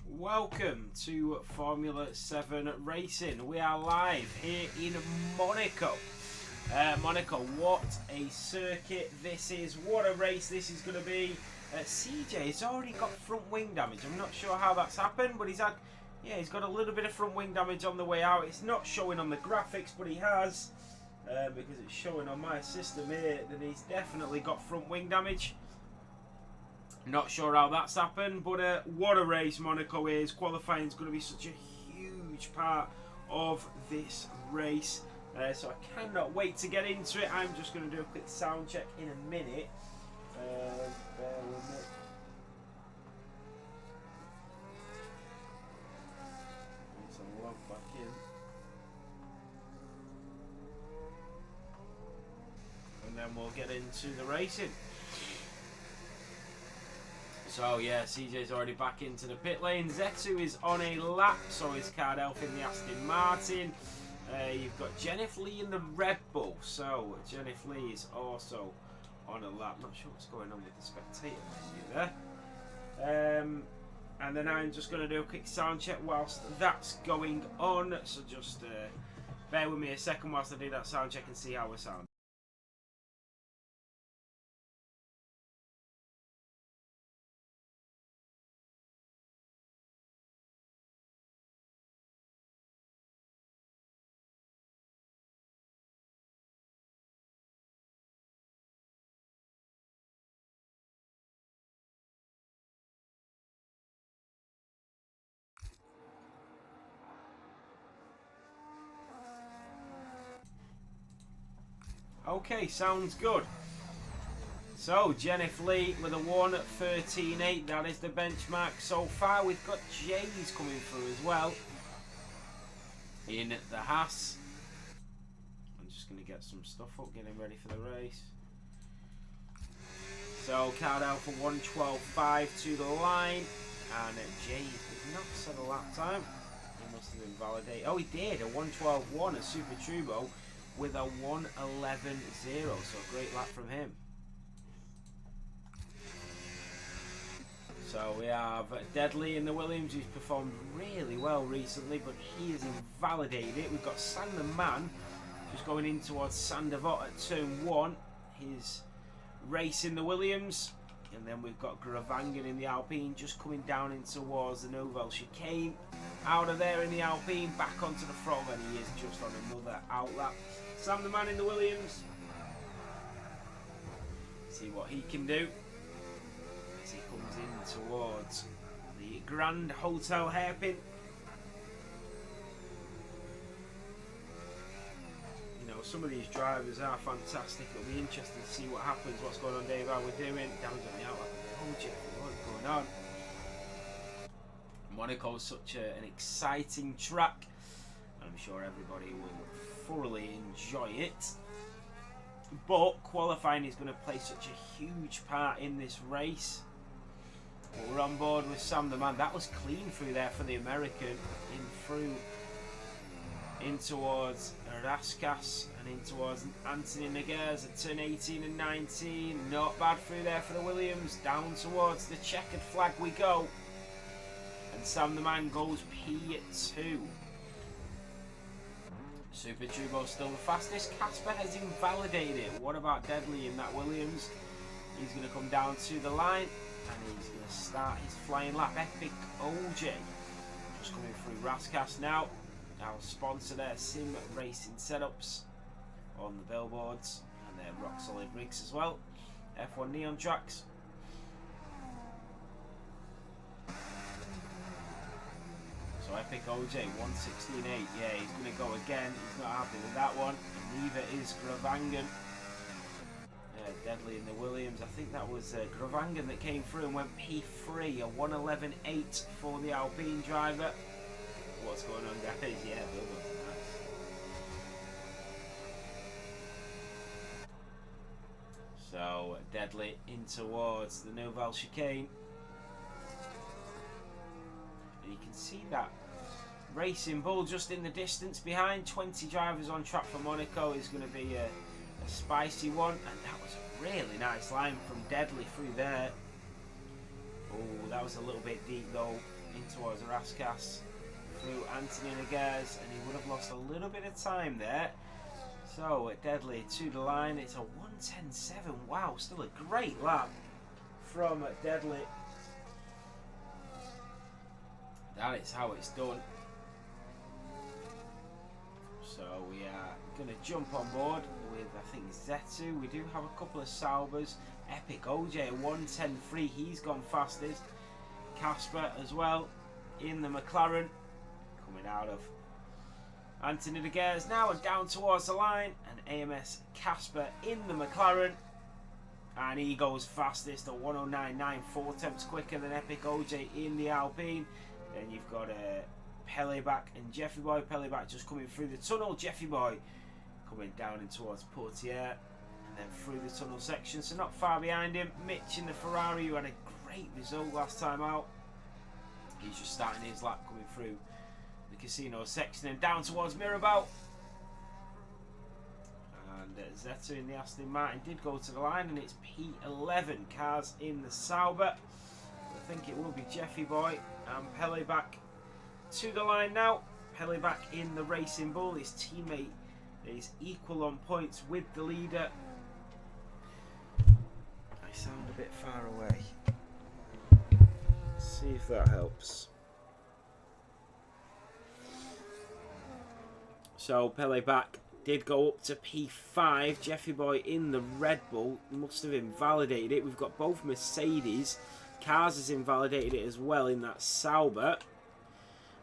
Welcome to Formula 7 Racing. We are live here in Monaco. Monaco, what a circuit this is. What a race this is going to be. CJ has already got front wing damage. I'm not sure how that's happened, but he's got a little bit of front wing damage on the way out. It's not showing on the graphics, but he has, because it's showing on my system here that he's definitely got front wing damage. Not sure how that's happened, but what a race Monaco is. Qualifying is going to be such a huge part of this race. So I cannot wait to get into it. I'm just going to do a quick sound check in a minute. Bear with me. Let's log back in. And then we'll get into the racing. So yeah, CJ's already back into the pit lane. Zetu is on a lap, so is Cardelf in the Aston Martin. You've got Jennifer Lee in the Red Bull, so Jennifer Lee is also on a lap. Not sure what's going on with the spectator menu there. And then I'm just going to do a quick sound check whilst that's going on. So just bear with me a second whilst I do that sound check and see how we sound. Okay, sounds good. So, Jennifer Lee with a 1:13.8, that is the benchmark so far. We've got Jays coming through as well in the Haas. I'm just going to get some stuff up, getting ready for the race. So, Cardell for 1:12.5 to the line, and Jays did not set a lap time. He must have been validated. Oh, he did, a 1:12.1, a Super Turbo with a 1:11.0, so a great lap from him. So we have Deadly in the Williams, who's performed really well recently, but he is invalidated. We've got Sander Man just going in towards Sandervot at turn 1. His race in the Williams. And then we've got Gravangan in the Alpine just coming down in towards the Nouvelle Chicane. Out of there in the Alpine, back onto the throttle, and he is just on another outlap. Sam the Man in the Williams. See what he can do as he comes in towards the Grand Hotel hairpin. You know, some of these drivers are fantastic. It'll be interesting to see what happens. What's going on, Dave? How we're doing? Dan's on the outlap. Oh, Jeff, what's going on? Monaco is such an exciting track. I'm sure everybody will thoroughly enjoy it. But qualifying is going to play such a huge part in this race. But we're on board with Sam the Man. That was clean through there for the American. In through, in towards Raskas and in towards Anthony Nogueras at turn 18 and 19. Not bad through there for the Williams. Down towards the checkered flag we go. And Sam the Man goes P2. Super Turbo still the fastest. Casper has invalidated. What about Deadly in that Williams? He's going to come down to the line and he's going to start his flying lap. Epic OJ just coming through Raskas now. Our sponsor there, Sim Racing Setups on the billboards, and they're rock solid rigs as well. F1 Neon tracks. So So Epic OJ 116.8. Yeah, he's going to go again. He's not happy with that one. And neither is Gravangan. Deadly in the Williams. I think that was Gravangan that came through and went P3, a 111.8 for the Alpine driver. What's going on, guys? Yeah, nice. So Deadly in towards the Nouvelle chicane. And you can see that Racing Bull just in the distance behind. 20 drivers on track for Monaco is going to be a spicy one, and that was a really nice line from Deadly through there. Oh, that was a little bit deep though, in towards Raskas, through Anthony Noguez, and he would have lost a little bit of time there. So Deadly to the line, it's a 1:10.7. Wow, still a great lap from Deadly. That is how it's done. So we are going to jump on board with, I think, Zetsu. We do have a couple of Saubers. Epic OJ at 1:10.3. He's gone fastest. Casper as well in the McLaren. Coming out of Anthony Noguez now and down towards the line. And AMS Casper in the McLaren. And he goes fastest at 109.9. 4 tenths quicker than Epic OJ in the Alpine. Then you've got Peleback and Jeffy Boy. Peleback just coming through the tunnel. Jeffy Boy coming down in towards Portier. And then through the tunnel section. So not far behind him. Mitch in the Ferrari, who had a great result last time out. He's just starting his lap coming through the casino section and down towards Mirabel. And Zeta in the Aston Martin did go to the line, and it's P11 cars in the Sauber. I think it will be Jeffy Boy and Peleback to the line now. Peleback in the Racing Bull. His teammate is equal on points with the leader. I sound a bit far away. Let's see if that helps. So Peleback did go up to P5. Jeffy Boy in the Red Bull must have invalidated it. We've got both Mercedes. Cars has invalidated it as well in that Sauber.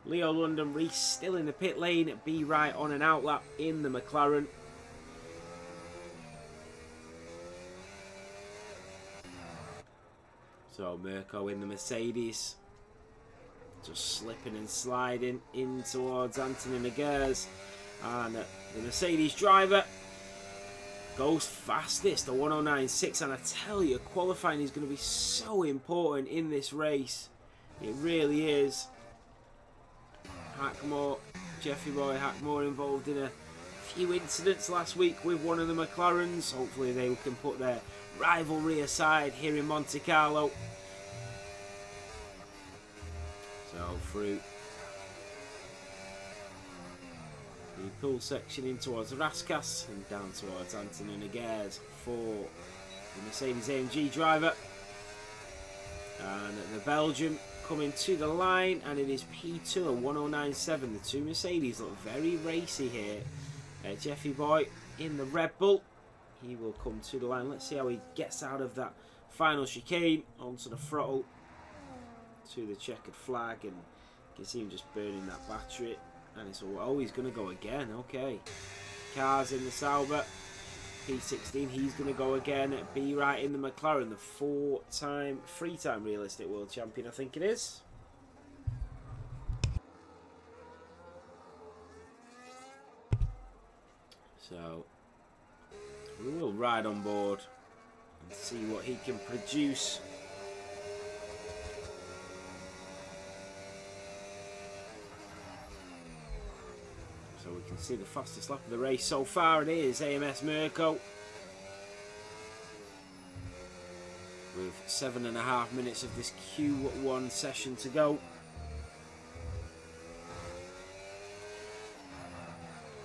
Leo London Reese still in the pit lane. B right on an outlap in the McLaren. So Mirko in the Mercedes. Just slipping and sliding in towards Anthony Noguez. And the Mercedes driver goes fastest, a 109.6. And I tell you, qualifying is going to be so important in this race. It really is. Hackmore, Jeffy Boy Hackmore involved in a few incidents last week with one of the McLarens. Hopefully they can put their rivalry aside here in Monte Carlo. So through the pool section in towards Raskas and down towards Anthony Noguez for the Mercedes AMG driver. And the Belgium coming to the line, and it is P2 at 109.7. The two Mercedes look very racy here. Jeffy Boy in the Red Bull. He will come to the line. Let's see how he gets out of that final chicane onto the throttle to the checkered flag, and you can see him just burning that battery. And it's all, oh, he's going to go again. Okay. Cars in the Sauber. P16, he's going to go again. B right in the McLaren, the three-time realistic world champion, I think it is. So we will ride on board and see what he can produce. So we can see the fastest lap of the race so far. It is AMS Mirko with 7.5 minutes of this Q1 session to go.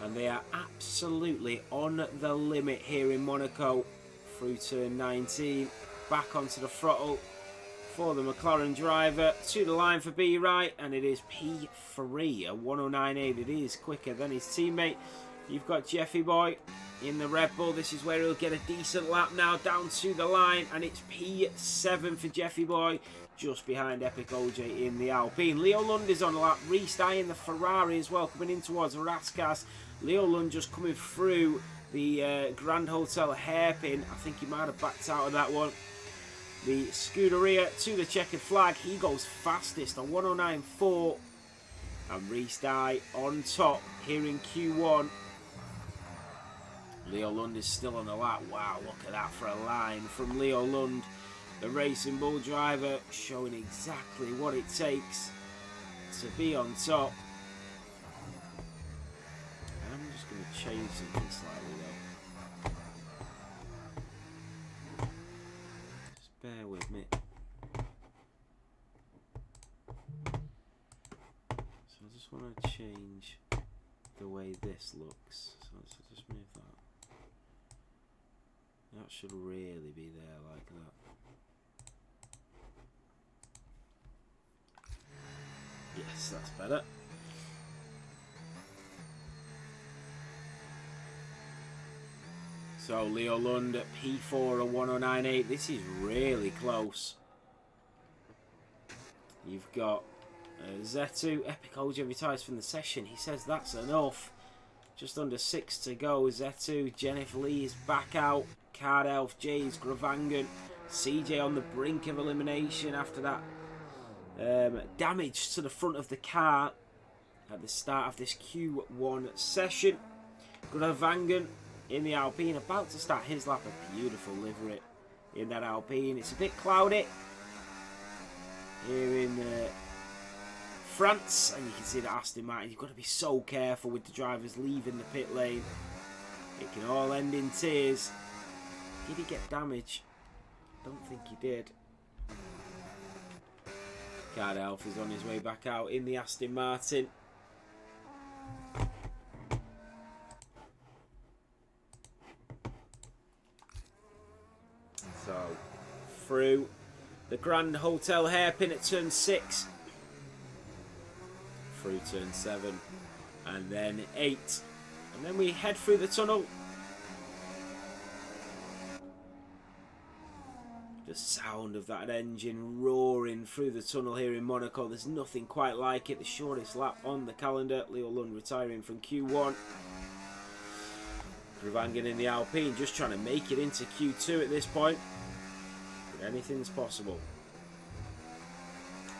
And they are absolutely on the limit here in Monaco through turn 19. Back onto the throttle for the McLaren driver, to the line for B right, and it is P3, a 109.8. It is quicker than his teammate. You've got Jeffy Boy in the Red Bull. This is where he'll get a decent lap now down to the line. And it's P7 for Jeffy Boy, just behind Epic OJ in the Alpine. Leo Lund is on a lap. Reese Dye in the Ferrari as well, coming in towards Raskas. Leo Lund just coming through the Grand Hotel hairpin. I think he might have backed out of that one. The Scuderia to the checkered flag. He goes fastest on 109.4. And Reese Dye on top here in Q1. Leo Lund is still on the lap. Wow, look at that for a line from Leo Lund. The Racing Bull driver showing exactly what it takes to be on top. I'm just going to change something slightly though. Just bear with me. So I just want to change the way this looks. So let's just move that. That should really be there like that. Yes, that's better. So Leo Lund at P4 at 109.8. This is really close. You've got Zetu. Epic OJ retires from the session. He says that's enough. Just under 6 to go. Zetu, Jennifer Lee is back out. Card Elf, Jays, Gravangan, CJ on the brink of elimination after that damage to the front of the car at the start of this Q1 session. Gravangan in the Alpine, about to start his lap. A beautiful livery in that Alpine. It's a bit cloudy here in France, and you can see that Aston Martin, you've got to be so careful with the drivers leaving the pit lane. It can all end in tears. Did he get damage? Don't think he did. Card Elf is on his way back out in the Aston Martin. So, through the Grand Hotel hairpin at turn 6. Through turn 7. And then 8. And then we head through the tunnel. The sound of that engine roaring through the tunnel here in Monaco. There's nothing quite like it. The shortest lap on the calendar. Leo Lund retiring from Q1. Gravangan in the Alpine just trying to make it into Q2 at this point. But anything's possible.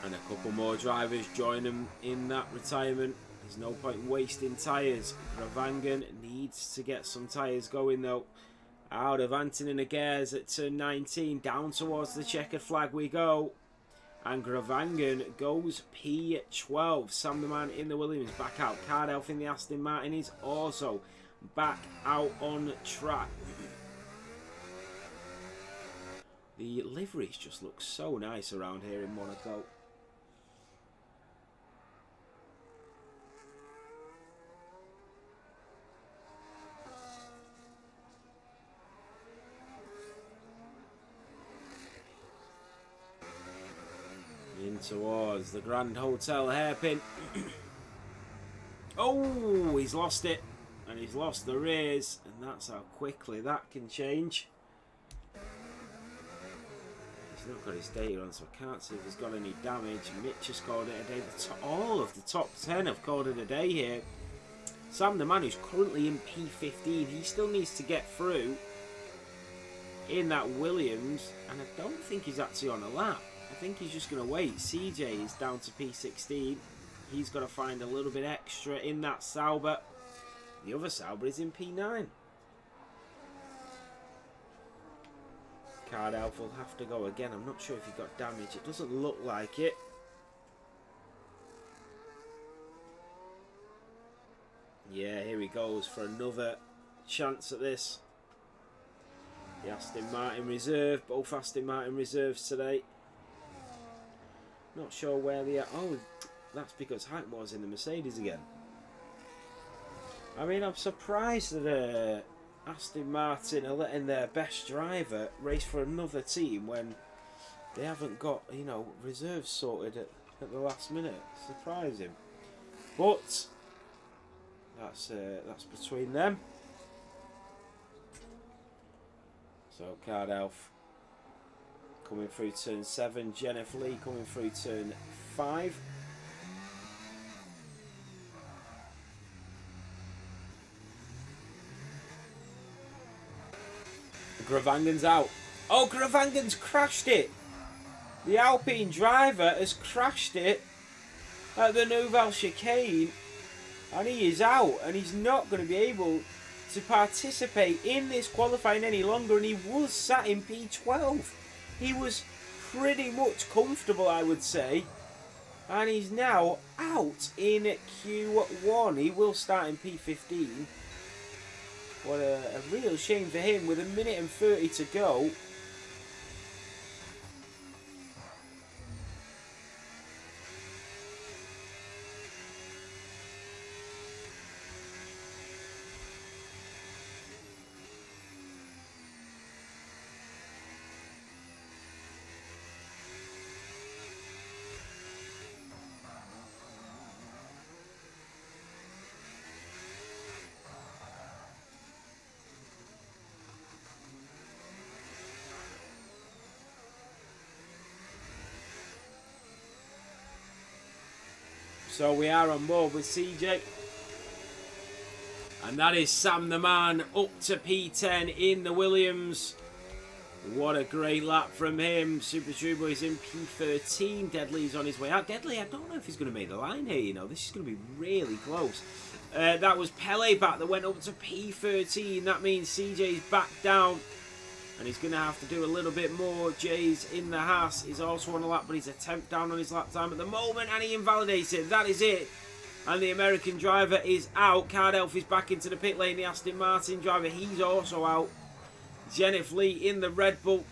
And a couple more drivers join them in that retirement. There's no point wasting tyres. Gravangan needs to get some tyres going though. Out of Antonin Aguirre's at turn 19. Down towards the checkered flag we go. And Gravangan goes P12. Sam the Man in the Williams back out. Card Elf in the Aston Martin is also back out on track. The liveries just look so nice around here in Monaco. In towards the Grand Hotel hairpin. Oh, he's lost it. And he's lost the rears. And that's how quickly that can change. He's not got his data on, so I can't see if he's got any damage. Mitch has called it a day. All of the top 10 have called it a day here. Sam the Man, who's currently in P15, he still needs to get through in that Williams. And I don't think he's actually on a lap. I think he's just going to wait. CJ is down to P16. He's got to find a little bit extra in that Sauber. The other Sauber is in P9. Card Elf will have to go again. I'm not sure if he got damage. It doesn't look like it. Yeah, here he goes for another chance at this. The Aston Martin reserve. Both Aston Martin reserves today. Not sure where they are. Oh, that's because Hackmore's in the Mercedes again. I mean, I'm surprised that Aston Martin are letting their best driver race for another team when they haven't got, you know, reserves sorted at the last minute. Surprising. But That's between them. So Card Elf coming through turn 7. Jennifer Lee coming through turn 5. Gravangan's out. Oh, Gravangan's crashed it. The Alpine driver has crashed it at the Nouvelle Chicane, and he is out, and he's not going to be able to participate in this qualifying any longer, and he was sat in P12. He was pretty much comfortable, I would say, and he's now out in Q1. He will start in P15. What a real shame for him with 1:30 to go. So we are on board with CJ. And that is Sam the Man up to P10 in the Williams. What a great lap from him. Super Turbo is in P13. Deadly's on his way out. Deadly, I don't know if he's going to make the line here, you know. This is going to be really close. That was Pele back that went up to P13. That means CJ's back down. And he's going to have to do a little bit more. Jay's in the Haas. He's also on a lap, but he's a tenth down on his lap time at the moment. And he invalidates it. That is it. And the American driver is out. Card Elf is back into the pit lane. The Aston Martin driver, he's also out. Jennifer Lee in the Red Bull.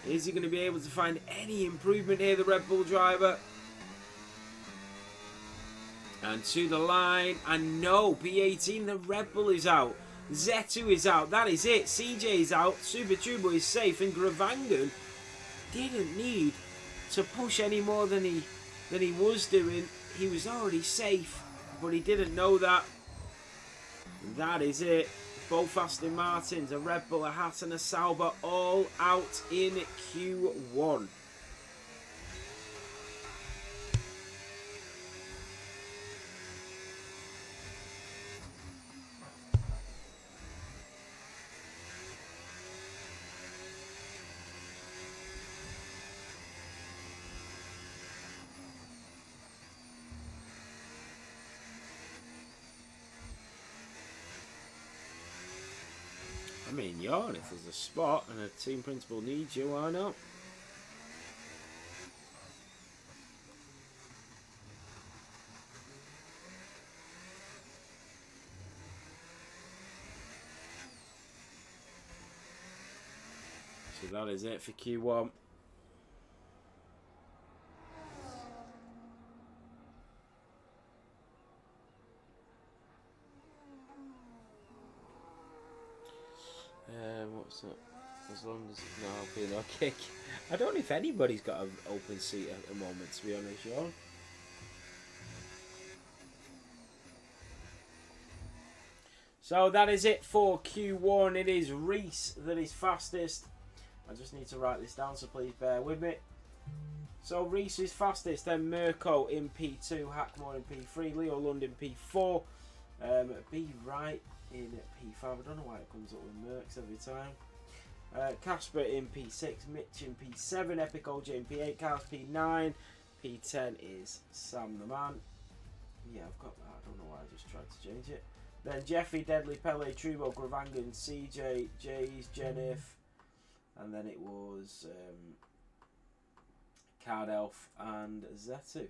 Is he going to be able to find any improvement here, the Red Bull driver? And to the line. And no, P18, the Red Bull is out. Z2 is out. That is it. CJ is out. Super Turbo is safe. And Gravangan didn't need to push any more than he was doing. He was already safe, but he didn't know that. That is it. Both Aston Martins, a Red Bull, a Haas and a Sauber, all out in Q1. I mean, yarn, if there's a spot and a team principal needs you, why not? So that is it for Q1. What's that? As long as it's not being okay. I don't know if anybody's got an open seat at the moment, to be honest, Sean. So that is it for Q1. It is Reese that is fastest. I just need to write this down, so please bear with me. So Reese is fastest, then Mirko in P2, Hackmore in P3, Leo Lund in P4, B Wright in P5. I don't know why it comes up with Mercs every time. Casper in P6, Mitch in P7, Epic OJ in P8, Cars P9, P10 is Sam the Man. Yeah, I've got that. I don't know why I just tried to change it. Then Jeffy, Deadly, Pele, Trubo, Gravangan, CJ, Jays, Jennifer, and then it was Card Elf and Z2.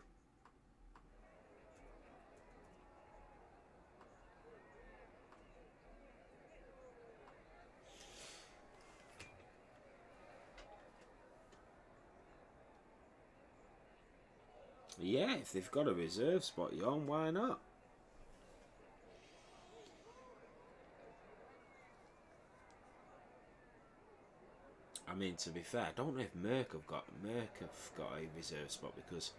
Yeah, if they've got a reserve spot, Yon, why not? I mean, to be fair, I don't know if Merc have got a reserve spot, because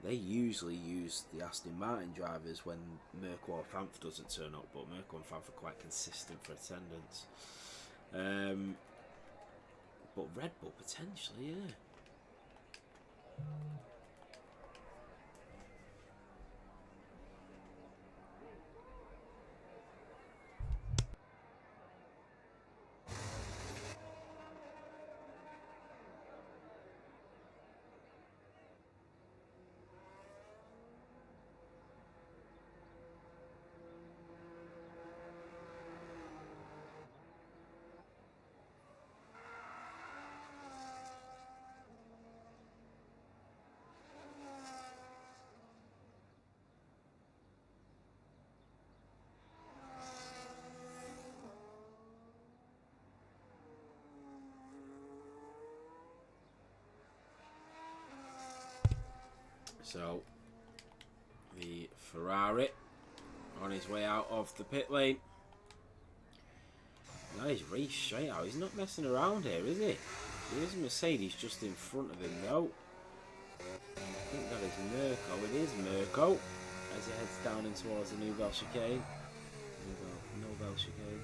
They usually use the Aston Martin drivers when Monaco or Fanth doesn't turn up, but Monaco and Fanth are quite consistent for attendance. But Red Bull potentially, yeah. So, the Ferrari on his way out of the pit lane. Now he's raced straight out. He's not messing around here, is he? There is a Mercedes just in front of him, though. I think that is Monaco. It is Monaco as he heads down in towards the Nouvelle Chicane. Nouvelle Chicane.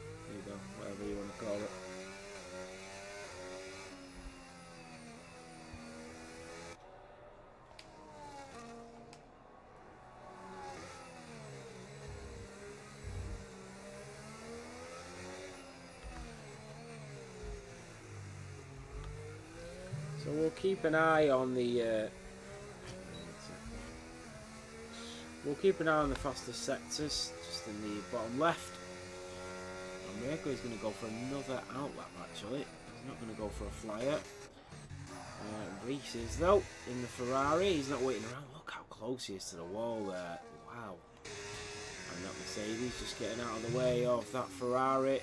Whatever you want to call it. So we'll keep an eye on the fastest sectors, just in the bottom left. And Monaco is going to go for another outlap. Actually, he's not going to go for a flyer. Reese is though in the Ferrari. He's not waiting around. Look how close he is to the wall there. Wow. And that Mercedes just getting out of the way of that Ferrari.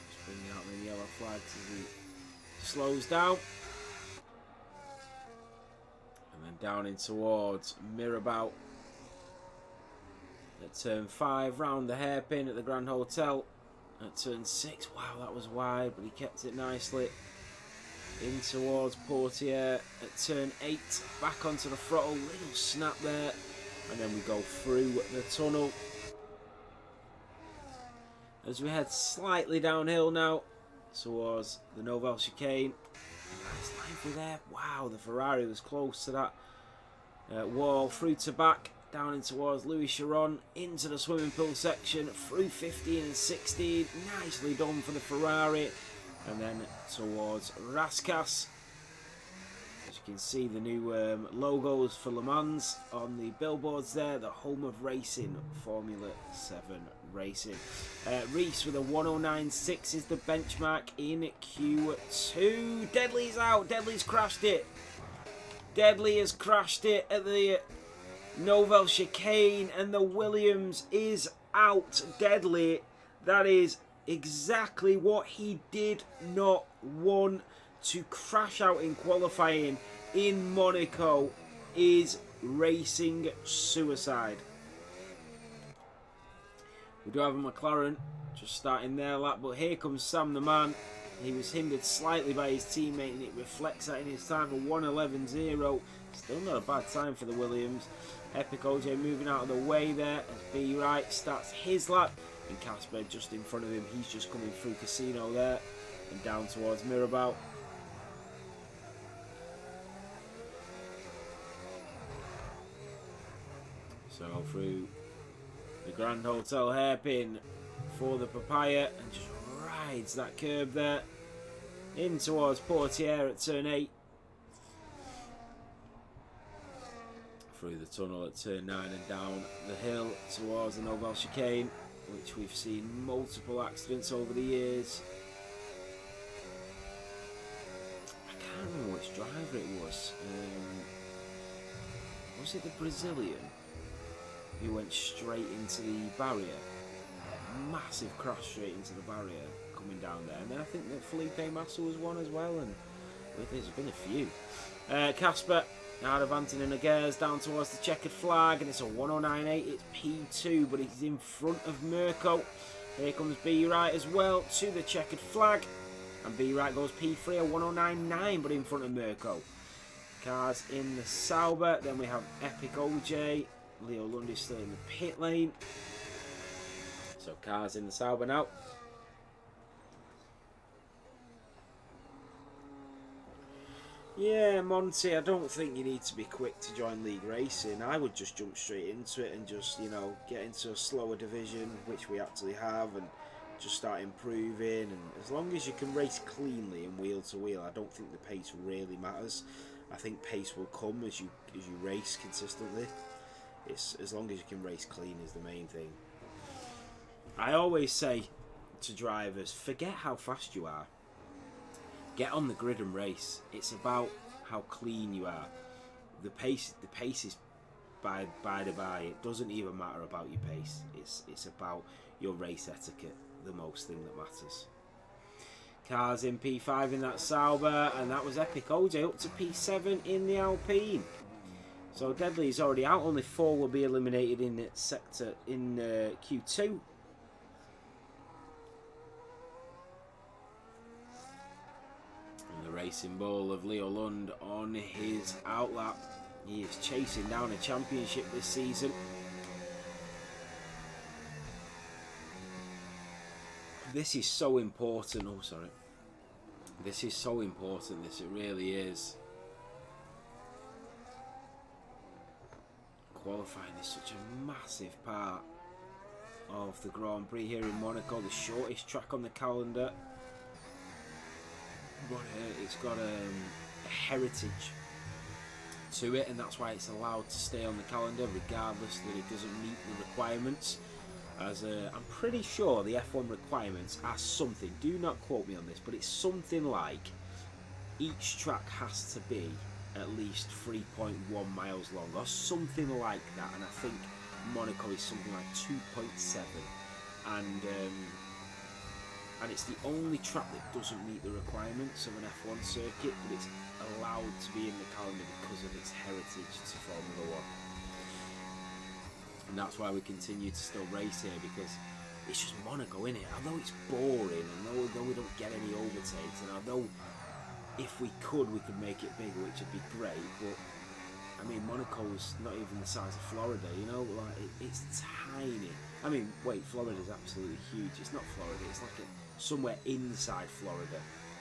Just bringing out the yellow flags as he slows down. And then down in towards Mirabeau at turn 5, round the hairpin at the Grand Hotel at turn 6. Wow, that was wide, but he kept it nicely. In towards Portier at turn 8, back onto the throttle, little snap there, and then we go through the tunnel. As we head slightly downhill now towards the Nouvelle Chicane. Nice line through there. Wow, the Ferrari was close to that wall. Through to back, down in towards Louis Chiron, into the swimming pool section, through 15 and 16. Nicely done for the Ferrari. And then towards Rascasse. As you can see, the new logos for Le Mans on the billboards there. The home of racing, Formula 7 racing. Reese with a 109.6 is the benchmark in Q2. Deadly's out. Deadly's crashed it. Deadly has crashed it at the Nouvelle Chicane, and the Williams is out. Deadly. That is exactly what he did not want. To crash out in qualifying in Monaco is racing suicide. We do have a McLaren just starting their lap, but here comes Sam the man. He was hindered slightly by his teammate, and it reflects that in his time of 1:11.0. Still not a bad time for the Williams. Epic OJ moving out of the way there as B Wright starts his lap, and Casper just in front of him. He's just coming through Casino there and down towards Mirabeau. So through the Grand Hotel hairpin for the Papaya, and just rides that curb there in towards Portier at turn 8. Through the tunnel at turn 9 and down the hill towards the Nouvelle Chicane, which we've seen multiple accidents over the years. I can't remember which driver it was. Was it the Brazilian who went straight into the barrier? Massive crash straight into the barrier coming down there. And then I think that Felipe Massa was one as well, and there's been a few. Casper out of Antonin Nogueras down towards the checkered flag, and it's a 109.8. It's P2, but he's in front of Mirko. Here comes B Wright as well to the checkered flag, and B Wright goes P3, a 109.9, but in front of Mirko. Cars in the Sauber. Then we have Epic OJ. Leo Lund is still in the pit lane. So cars in the Sauber now. Yeah, Monty, I don't think you need to be quick to join league racing. I would just jump straight into it and just, you know, get into a slower division, which we actually have, and just start improving. And as long as you can race cleanly and wheel to wheel, I don't think the pace really matters. I think pace will come as you race consistently. It's as long as you can race clean is the main thing. I always say to drivers, forget how fast you are. Get on the grid and race. It's about how clean you are. The pace is by the by. It doesn't even matter about your pace. It's about your race etiquette, the most thing that matters. Cars in P5 in that Sauber, and that was Epic OJ up to P7 in the Alpine. So Deadly is already out. Only 4 will be eliminated in sector in Q2. And the racing ball of Leo Lund on his outlap. He is chasing down a championship this season. This is so important. Oh, sorry. This is so important. This, it really is. Qualifying is such a massive part of the Grand Prix here in Monaco, the shortest track on the calendar. But it's got a heritage to it, and that's why it's allowed to stay on the calendar regardless that it doesn't meet the requirements. As I'm pretty sure the F1 requirements are something, do not quote me on this, but it's something like each track has to be at least 3.1 miles long or something like that, and I think Monaco is something like 2.7, and it's the only track that doesn't meet the requirements of an F1 circuit, but it's allowed to be in the calendar because of its heritage to Formula 1. And that's why we continue to still race here, because it's just Monaco, innit? Although it's boring, and although we don't get any overtakes, and although if we could make it bigger, which would be great, but I mean, Monaco's not even the size of Florida, you know? Like, it's tiny. I mean, wait, Florida's absolutely huge. It's not Florida, it's like somewhere inside Florida,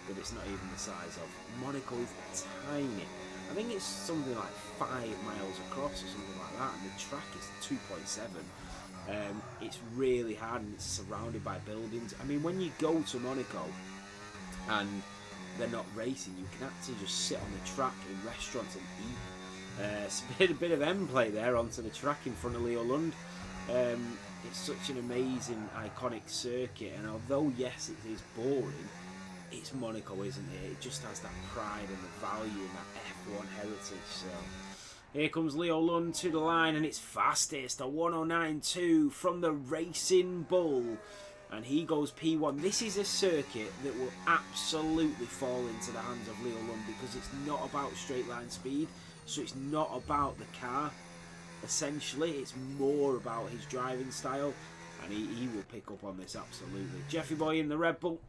but it's not even the size of. Monaco is tiny. I think it's something like 5 miles across or something like that, and the track is 2.7. It's really hard, and it's surrounded by buildings. I mean, when you go to Monaco and they're not racing, you can actually just sit on the track in restaurants and eat. It's a bit of M play there onto the track in front of Leo Lund. It's such an amazing, iconic circuit, and although yes, it is boring, it's Monaco, isn't it? It just has that pride and the value and that F1 heritage. So here comes Leo Lund to the line, and it's fastest, a 109.2 from the Racing Bull, and he goes P1. This is a circuit that will absolutely fall into the hands of Leo Lund, because it's not about straight line speed, so it's not about the car. Essentially, it's more about his driving style, and he will pick up on this absolutely. Jeffy Boy in the Red Bull.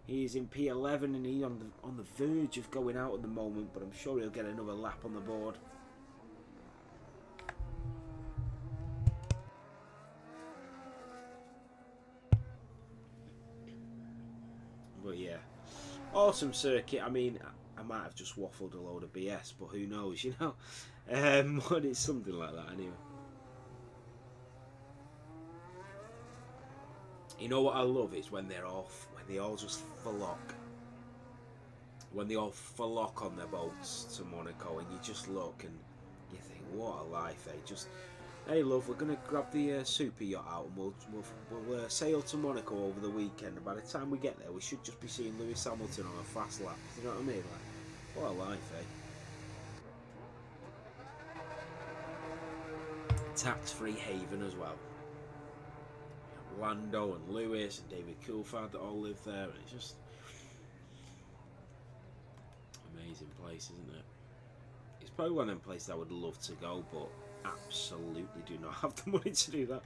He's in P11, and he's on the verge of going out at the moment, but I'm sure he'll get another lap on the board. But yeah, awesome circuit. I mean, I might have just waffled a load of BS, but who knows, you know? But it's something like that anyway. You know what I love is when they all just flock. When they all flock on their boats to Monaco, and you just look and you think, what a life, eh? Just, hey love, we're gonna grab the super yacht out, and we'll sail to Monaco over the weekend. And by the time we get there, we should just be seeing Lewis Hamilton on a fast lap. You know what I mean? Like, what a life, eh? Tax-free haven as well. Lando and Lewis and David Coulthard that all live there, and it's just amazing place, isn't it? It's probably one of them places I would love to go, but absolutely do not have the money to do that.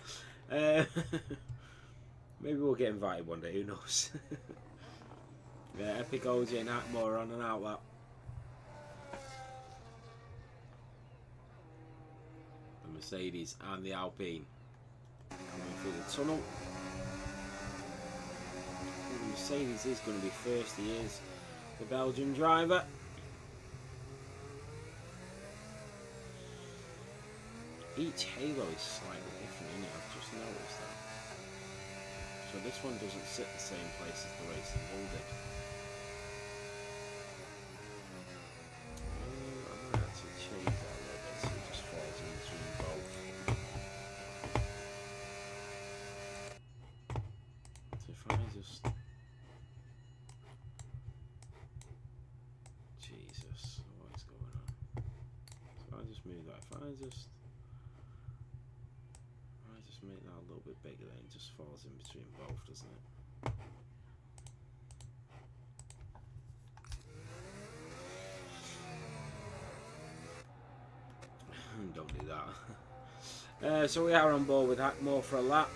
Maybe we'll get invited one day, who knows? Yeah, Epic OJ and Hackmore on an outlap. Mercedes and the Alpine coming through the tunnel. The Mercedes is going to be first. He is the Belgian driver. Each halo is slightly different, isn't it? I've just noticed that. So this one doesn't sit the same place as the Racing Bull did. I might actually change that a little bit so it just falls in between both. So if I just... Jesus, what is going on? So I just move that. If I just make that a little bit bigger, then it just falls in between both, doesn't it? Don't do that. So we are on board with Hackmore for a lap.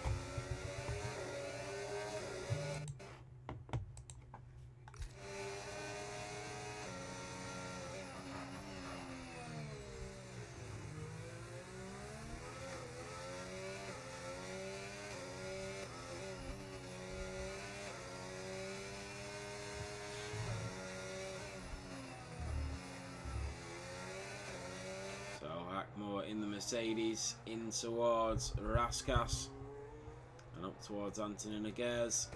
Hackmore in the Mercedes, in towards Raskas and up towards Anthony Noguez.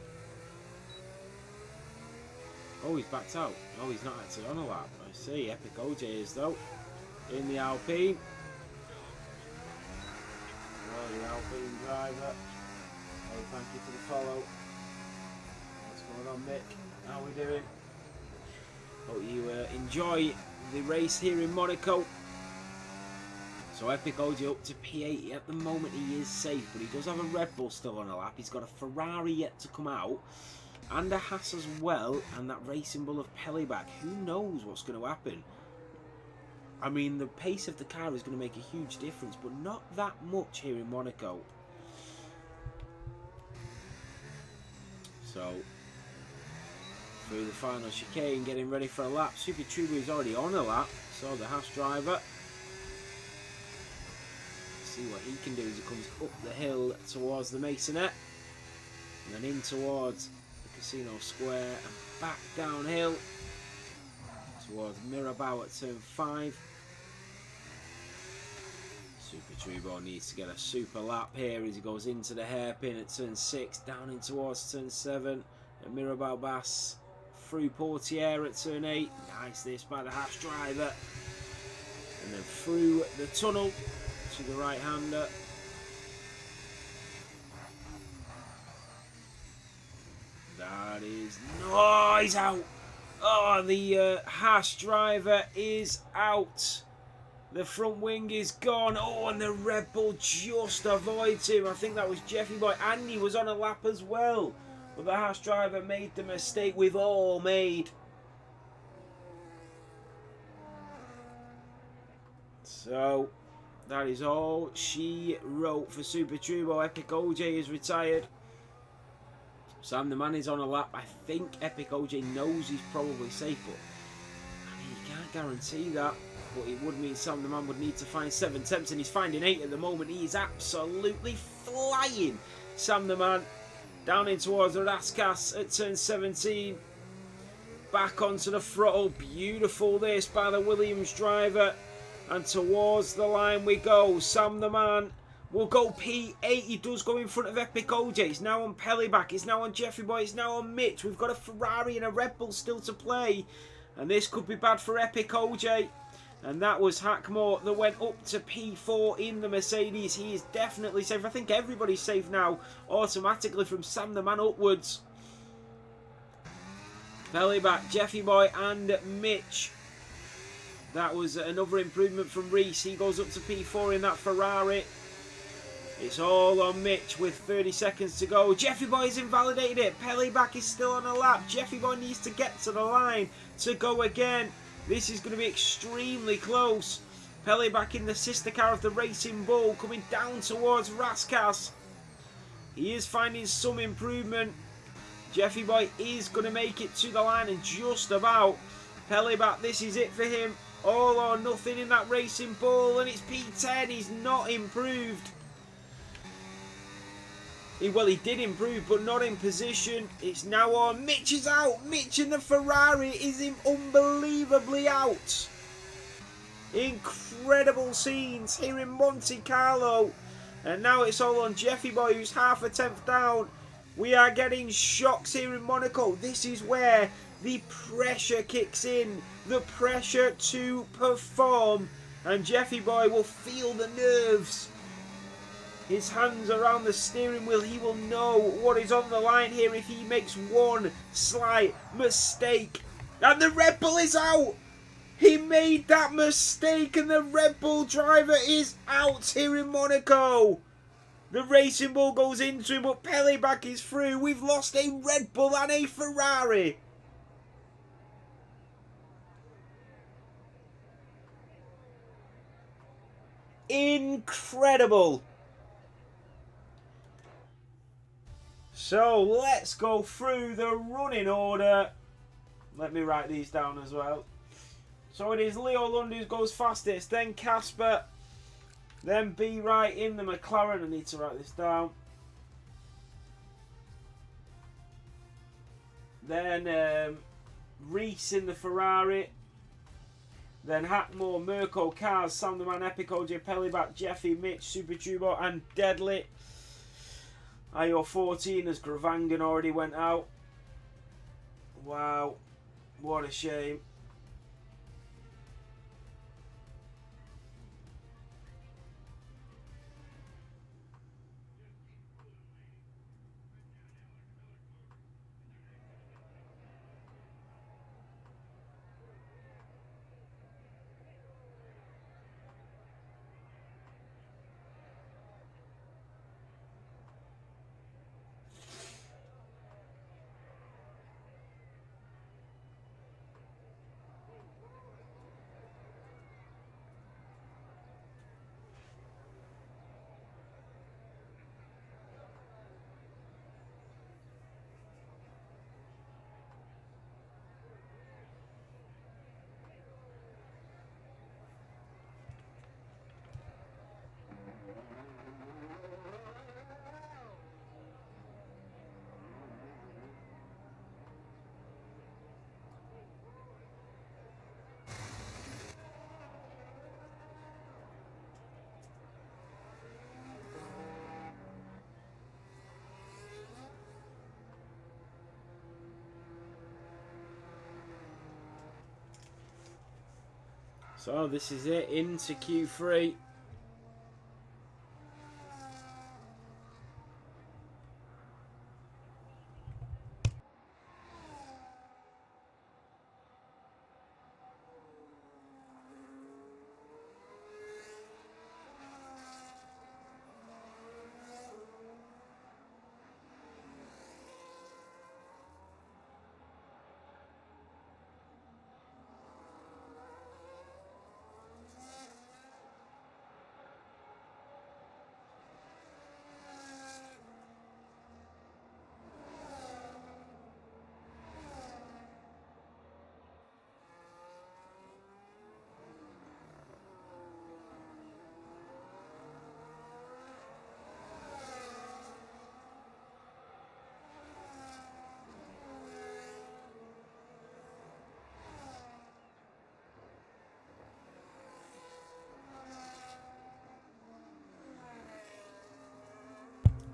Oh, he's backed out. Oh, he's not actually on a lap. I see. Epic OJ is though in the Alpine. Well, the Alpine driver. Oh, thank you for the follow. What's going on, Mick? How are we doing? Hope you enjoy the race here in Monaco. So Epic OJ up to P8. At the moment he is safe, but he does have a Red Bull still on a lap. He's got a Ferrari yet to come out, and a Haas as well, and that Racing Bull of Pelleback. Who knows what's going to happen? I mean, the pace of the car is going to make a huge difference, but not that much here in Monaco. So, through the final chicane, getting ready for a lap. Super Tuber is already on a lap, so the Haas driver... See what he can do as he comes up the hill towards the Masonette and then in towards the Casino Square and back downhill towards Mirabeau at turn 5. Super Turbo needs to get a super lap here as he goes into the hairpin at turn 6, down in towards turn 7 at Mirabeau Bass, through Portiere at turn 8. Nice this by the Haas driver, and then through the tunnel to the right-hander. That is... Oh, he's out! Oh, the Haas driver is out. The front wing is gone. Oh, and the Red Bull just avoids him. I think that was Jeffy Boy. And he was on a lap as well. But the Haas driver made the mistake we've all made. So... that is all she wrote for Super Turbo. Epic OJ is retired. Sam the Man is on a lap. I think Epic OJ knows he's probably safe, but I mean, you can't guarantee that. But it would mean Sam the Man would need to find 7 attempts, and he's finding 8 at the moment. He is absolutely flying. Sam the Man down in towards Raskas at turn 17. Back onto the throttle. Beautiful this by the Williams driver. And towards the line we go. Sam the Man will go P8. He does go in front of Epic OJ. He's now on Pelleback. He's now on Jeffrey Boy. He's now on Mitch. We've got a Ferrari and a Red Bull still to play. And this could be bad for Epic OJ. And that was Hackmore that went up to P4 in the Mercedes. He is definitely safe. I think everybody's safe now automatically from Sam the Man upwards. Pelleback, Jeffy Boy and Mitch. That was another improvement from Reese. He goes up to P4 in that Ferrari. It's all on Mitch with 30 seconds to go. Jeffy Boy's invalidated it. Pelleback is still on a lap. Jeffy Boy needs to get to the line to go again. This is going to be extremely close. Pelleback in the sister car of the Racing Bull coming down towards Raskas. He is finding some improvement. Jeffy Boy is going to make it to the line and just about. Pelleback, this is it for him. all or nothing in that Racing Bull, and it's P10. He's not improved. Well, he did improve, but not in position. It's now on. Mitch is out. Mitch and the Ferrari is unbelievably out. Incredible scenes here in Monte Carlo. And now it's all on Jeffy Boy, who's half a tenth down. We are getting shocks here in Monaco. This is where the pressure kicks in. The pressure to perform. And Jeffy Boy will feel the nerves. His hands around the steering wheel. He will know what is on the line here if he makes one slight mistake. And the Red Bull is out. He made that mistake and the Red Bull driver is out here in Monaco. The Racing Bull goes into him, but Pelleback is through. We've lost a Red Bull and a Ferrari. Incredible. So let's go through the running order. Let me write these down as well. So it is Leo Lund who goes fastest, then Casper, then B Wright in the McLaren. I need to write this down. Then Reese in the Ferrari. Then Hackmore, Mirko, Cars, Sam the Man, Epic, OJ, Pelleback, Jeffy, Mitch, Super Turbo, and Deadly. IO 14 as Gravangan already went out. Wow, what a shame. So this is it, into Q3.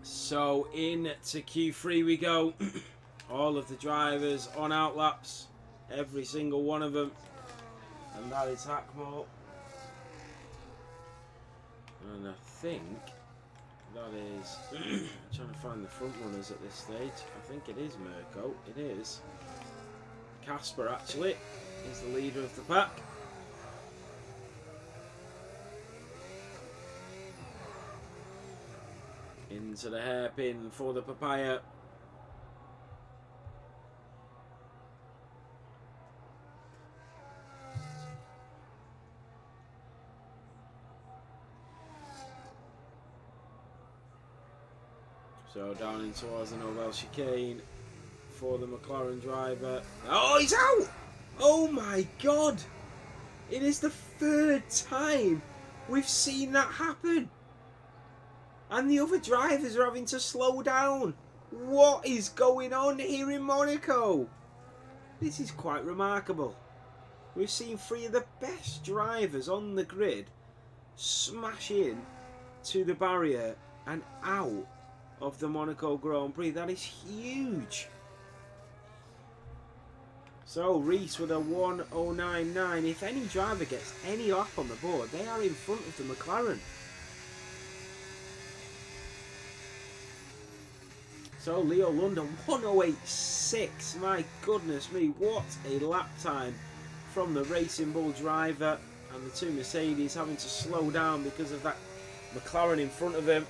So into Q3 we go. All of the drivers on outlaps, every single one of them, and that is Hackmore. And I think that is I'm trying to find the front runners at this stage. I think it is Mirko. It is Casper, actually is the leader of the pack. Into the hairpin for the papaya. So down in towards the Novel chicane for the McLaren driver. Oh, he's out! Oh my God! It is the third time we've seen that happen. And the other drivers are having to slow down. What is going on here in Monaco? This is quite remarkable. We've seen three of the best drivers on the grid smash in to the barrier and out of the Monaco Grand Prix. That is huge. So Reese with a 1:09.9. If any driver gets any lap on the board, they are in front of the McLaren. So Leo London 1:08.6. My goodness me, what a lap time from the Racing Bull driver, and the two Mercedes having to slow down because of that McLaren in front of him.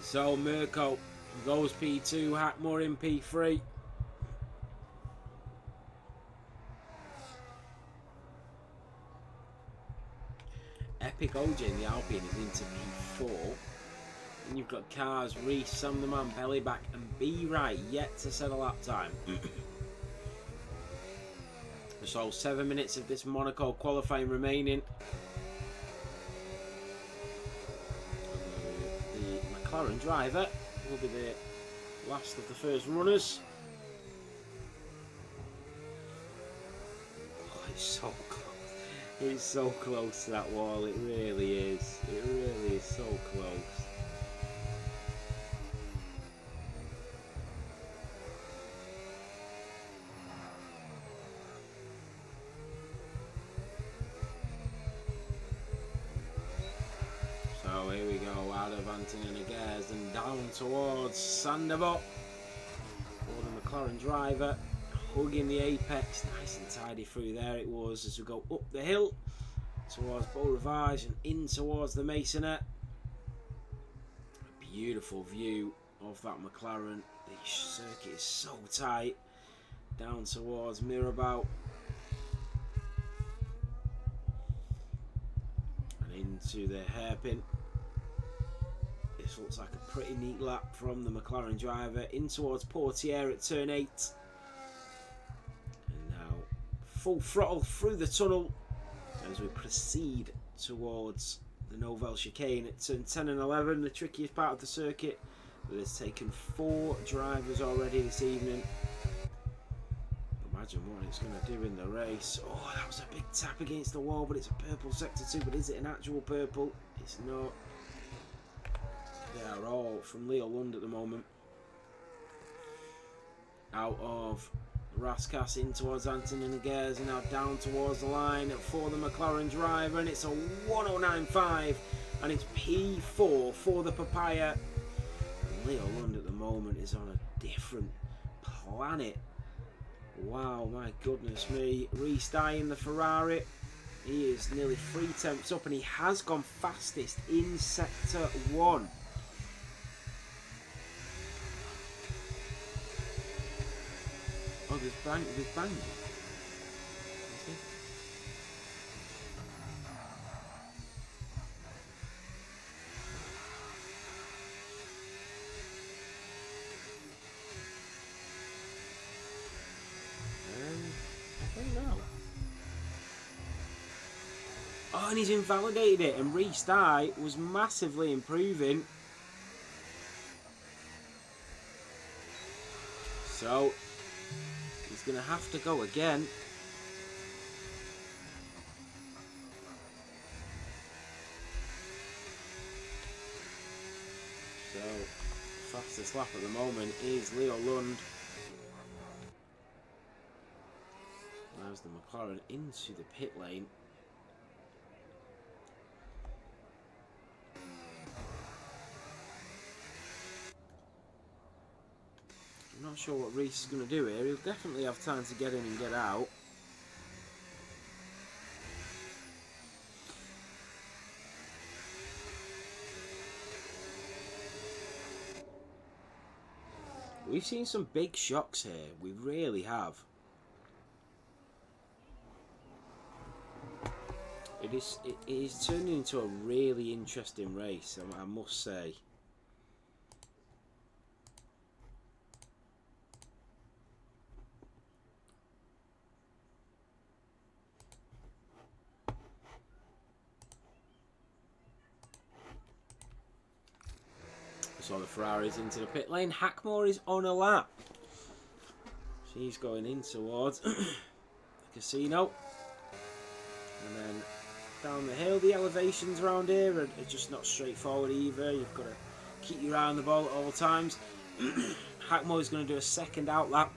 So Mirko goes P2, Hackmore in P3. Epic OJ in the Alpine is into P4. And you've got Cars, Reese, Sam the Man, Bellyback and B Right yet to set a lap time. So 7 minutes of this Monaco qualifying remaining. McLaren driver will be the last of the first runners. Oh, it's so close. It's so close to that wall. It really is. It really is so close. So here we go, out of Anthony Neguez and down towards Sandoval for the McLaren driver, hugging the apex, nice and tidy through there it was as we go up the hill towards Beau Rivage and in towards the Masonette. A beautiful view of that McLaren. The circuit is so tight, down towards Mirabeau and into the hairpin. This looks like a pretty neat lap from the McLaren driver in towards Portier at turn 8. And now full throttle through the tunnel as we proceed towards the Novelle chicane at turn 10 and 11, the trickiest part of the circuit. But it's taken 4 drivers already this evening. Imagine what it's going to do in the race. Oh, that was a big tap against the wall, but it's a purple sector 2. But is it an actual purple? It's not. They are all from Leo Lund at the moment. Out of Raskas in towards Anthony Neguez and now down towards the line for the McLaren driver, and it's a 1:09.5 and it's P4 for the Papaya. And Leo Lund at the moment is on a different planet. Wow, my goodness me. Reese in the Ferrari. He is nearly 3 tenths up and he has gone fastest in sector 1. Oh, there's bang. I don't know. Oh, and he's invalidated it, and Reese Dye was massively improving. So he's going to have to go again. So, fastest lap at the moment is Leo Lund. Allows the McLaren into the pit lane. I'm not sure what Reese is going to do here. He'll definitely have time to get in and get out. We've seen some big shocks here. We really have. It is turning into a really interesting race, I must say. So the Ferrari's into the pit lane. Hackmore is on a lap. She's going in towards the casino. And then down the hill. The elevations around here are just not straightforward either. You've got to keep your eye on the ball at all times. Hackmore is going to do a second out lap.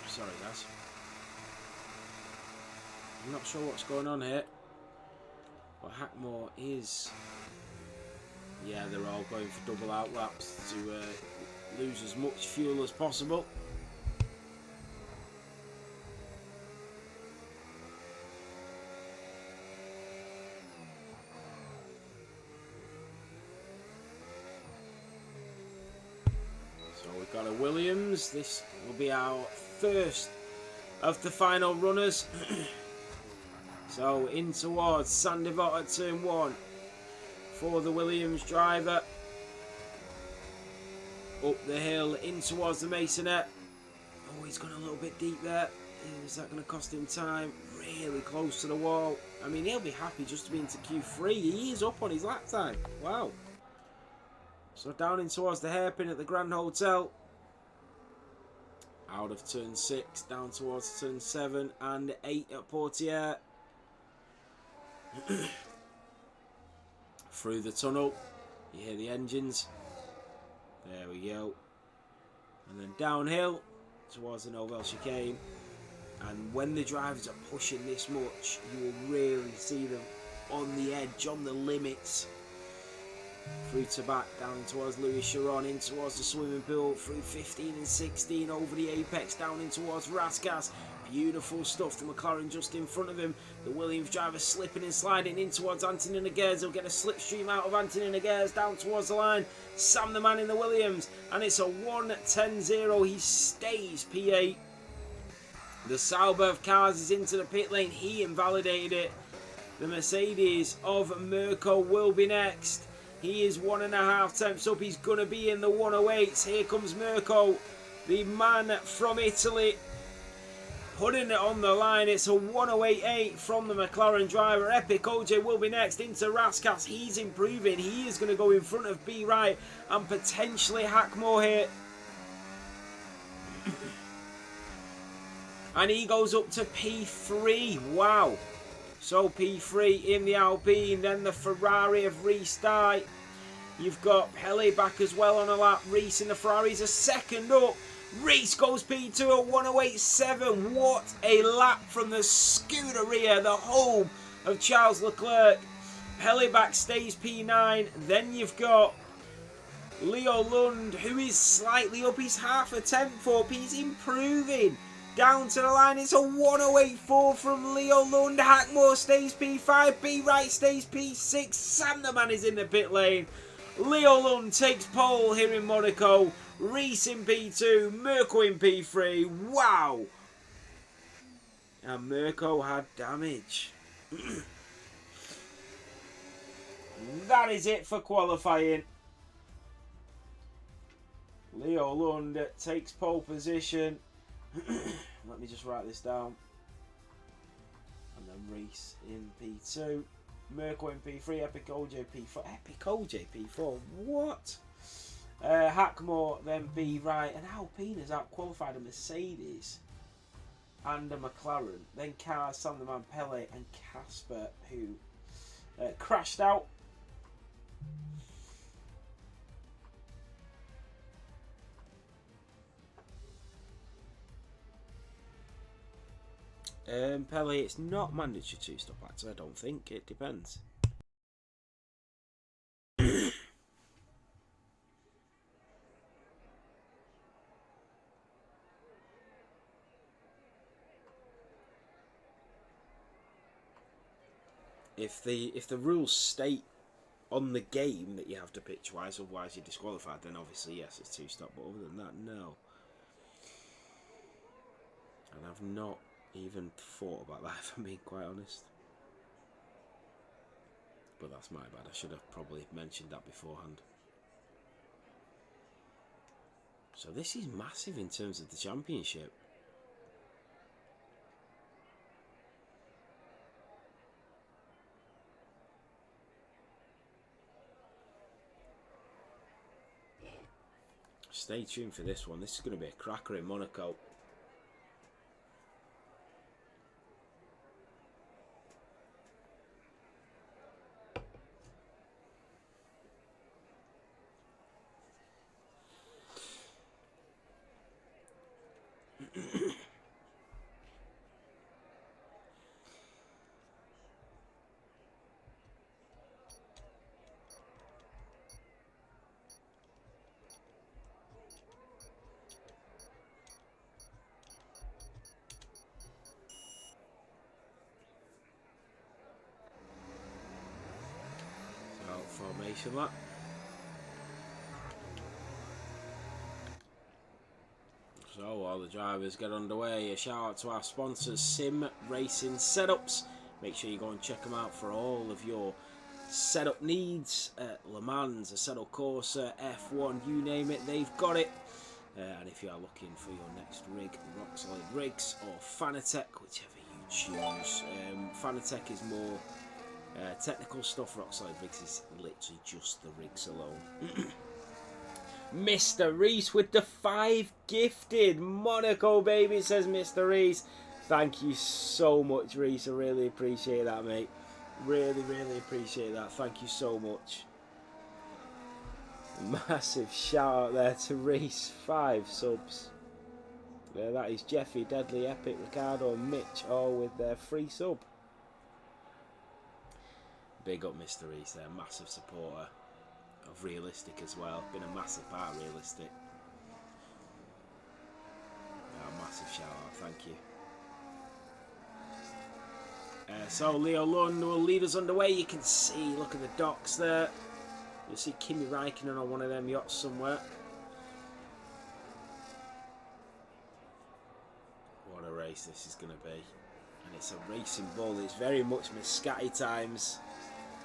Sorry guys, I'm not sure what's going on here, but Hackmore is, yeah, they're all going for double out laps to lose as much fuel as possible. We've got a Williams. This will be our first of the final runners. So in towards Sandivot at turn 1 for the Williams driver. Up the hill in towards the Masonette. Oh, he's gone a little bit deep there. Is that going to cost him time? Really close to the wall. I mean, he'll be happy just to be into Q3. He is up on his lap time. Wow. So down in towards the hairpin at the Grand Hotel. Out of turn 6, down towards turn 7 and 8 at Portier. Through the tunnel. You hear the engines. There we go. And then downhill towards the Novell chicane. And when the drivers are pushing this much, you will really see them on the edge, on the limits. Through to back, down towards Louis Chiron, in towards the swimming pool, through 15 and 16, over the apex, down in towards Raskas. Beautiful stuff, the McLaren just in front of him. The Williams driver slipping and sliding in towards Anthony Noguez. He'll get a slipstream out of Anthony Noguez, down towards the line. Sam the man in the Williams, and it's a 1:10.0. He stays P8. The Sauber of cars is into the pit lane. He invalidated it. The Mercedes of Mirko will be next. He is 1.5 tenths up. He's going to be in the 108s. Here comes Mirko, the man from Italy, putting it on the line. It's a 108.8 from the McLaren driver. Epic OJ will be next into Raskas. He's improving. He is going to go in front of B. Wright and potentially Hackmore here. And he goes up to P3. Wow. So P3 in the Alpine, then the Ferrari of Reese Dye. You've got Pele back as well on a lap. Reese in the Ferrari's a second up. Reese goes P2 at 108.7. What a lap from the Scuderia, the home of Charles Leclerc. Pele backstage P9. Then you've got Leo Lund, who is slightly up. He's half a tenth up. He's improving. Down to the line, it's a 108.4 from Leo Lund. Hackmore stays P5, B Right stays P6. Sanderman is in the pit lane. Leo Lund takes pole here in Monaco. Reese in P2, Mirko in P3. Wow! And Mirko had damage. That is it for qualifying. Leo Lund takes pole position. Let me just write this down. And then Reese in P2. Mirko in P3. Epic OJ P4. Epic OJ P4. What? Hackmore then B Right. And Alpine has out-qualified a Mercedes and a McLaren. Then Cars, Sanderman, Pele and Casper, who crashed out. Pele, it's not mandatory to stop actually, I don't think. It depends. If the rules state on the game that you have to pitch twice, otherwise you're disqualified, then obviously yes, it's two stop. But other than that, no. And I've not even thought about that, if I'm being quite honest. But that's my bad. I should have probably mentioned that beforehand. So this is massive in terms of the championship. Stay tuned for this one. This is going to be a cracker in Monaco. Formation lap. So while the drivers get underway, a shout out to our sponsors, Sim Racing Setups. Make sure you go and check them out for all of your setup needs. Le Mans, Assetto Corsa, F1, you name it, they've got it. And if you are looking for your next rig, Rock Solid Rigs or Fanatec, whichever you choose. Fanatec is more technical stuff. Rock Solid Rigs is literally just the rigs alone. Mr. Reese with the 5 gifted. Monaco, baby, says Mr. Reese. Thank you so much, Reese. I really appreciate that, mate. Really, really appreciate that. Thank you so much. Massive shout out there to Reese. 5 subs. Yeah, that is Jeffy, Deadly, Epic, Ricardo and Mitch, all with their free sub. Big up Mr. Reese there, massive supporter of Realistic as well. Been a massive part of Realistic. Massive shout out, thank you. So Leo Lund will lead us underway. You can see, look at the docks there. You'll see Kimi Räikkönen on one of them yachts somewhere. What a race this is going to be. And it's a racing bull. It's very much Moscati times.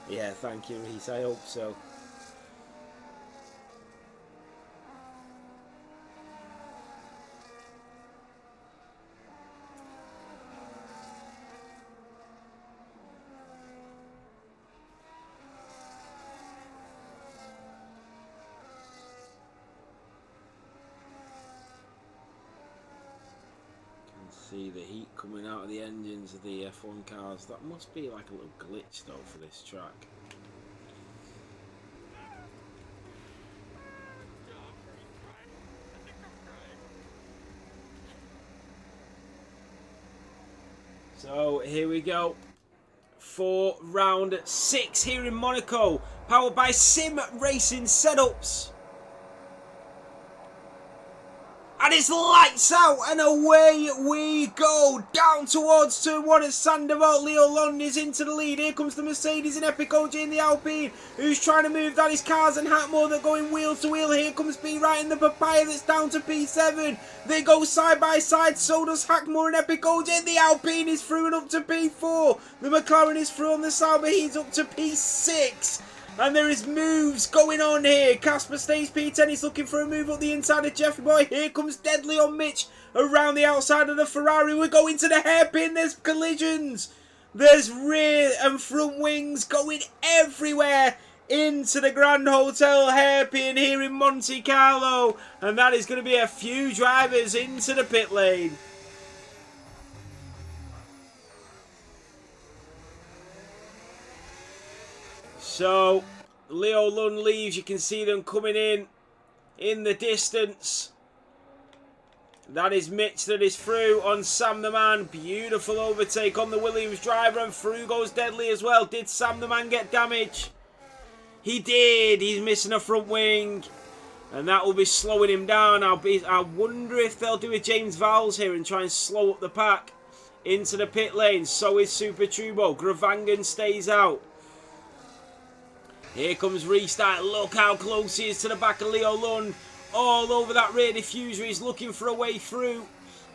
Yeah, thank you, Reese. I hope so. See the heat coming out of the engines of the F1 cars. That must be like a little glitch though for this track. So here we go. for round 6 here in Monaco, powered by Sim Racing Setups. And it's lights out and away we go. Down towards turn 1 at Sandoval. Leo Lund is into the lead. Here comes the Mercedes and Epic OJ in the Alpine. Who's trying to move? That is Cars and Hatmore that going wheel to wheel. Here comes B Right in the Papaya that's down to P7. They go side by side. So does Hackmore and Epic OJ. The Alpine is through and up to P4. The McLaren is through on the Sauber. He's up to P6. And there is moves going on here. Casper stays P10. He's looking for a move up the inside of Jeffrey Boy. Here comes Deadly on Mitch around the outside of the Ferrari. We're going to the hairpin. There's collisions. There's rear and front wings going everywhere into the Grand Hotel hairpin here in Monte Carlo. And that is going to be a few drivers into the pit lane. So, Leo Lund leaves. You can see them coming in the distance. That is Mitch that is through on Sam the Man. Beautiful overtake on the Williams driver, and through goes Deadly as well. Did Sam the Man get damage? He did. He's missing a front wing, and that will be slowing him down. I wonder if they'll do a James Vowles here and try and slow up the pack into the pit lane. So is Super Turbo. Gravangan stays out. Here comes Restart. Look how close he is to the back of Leo Lund. All over that rear diffuser. He's looking for a way through.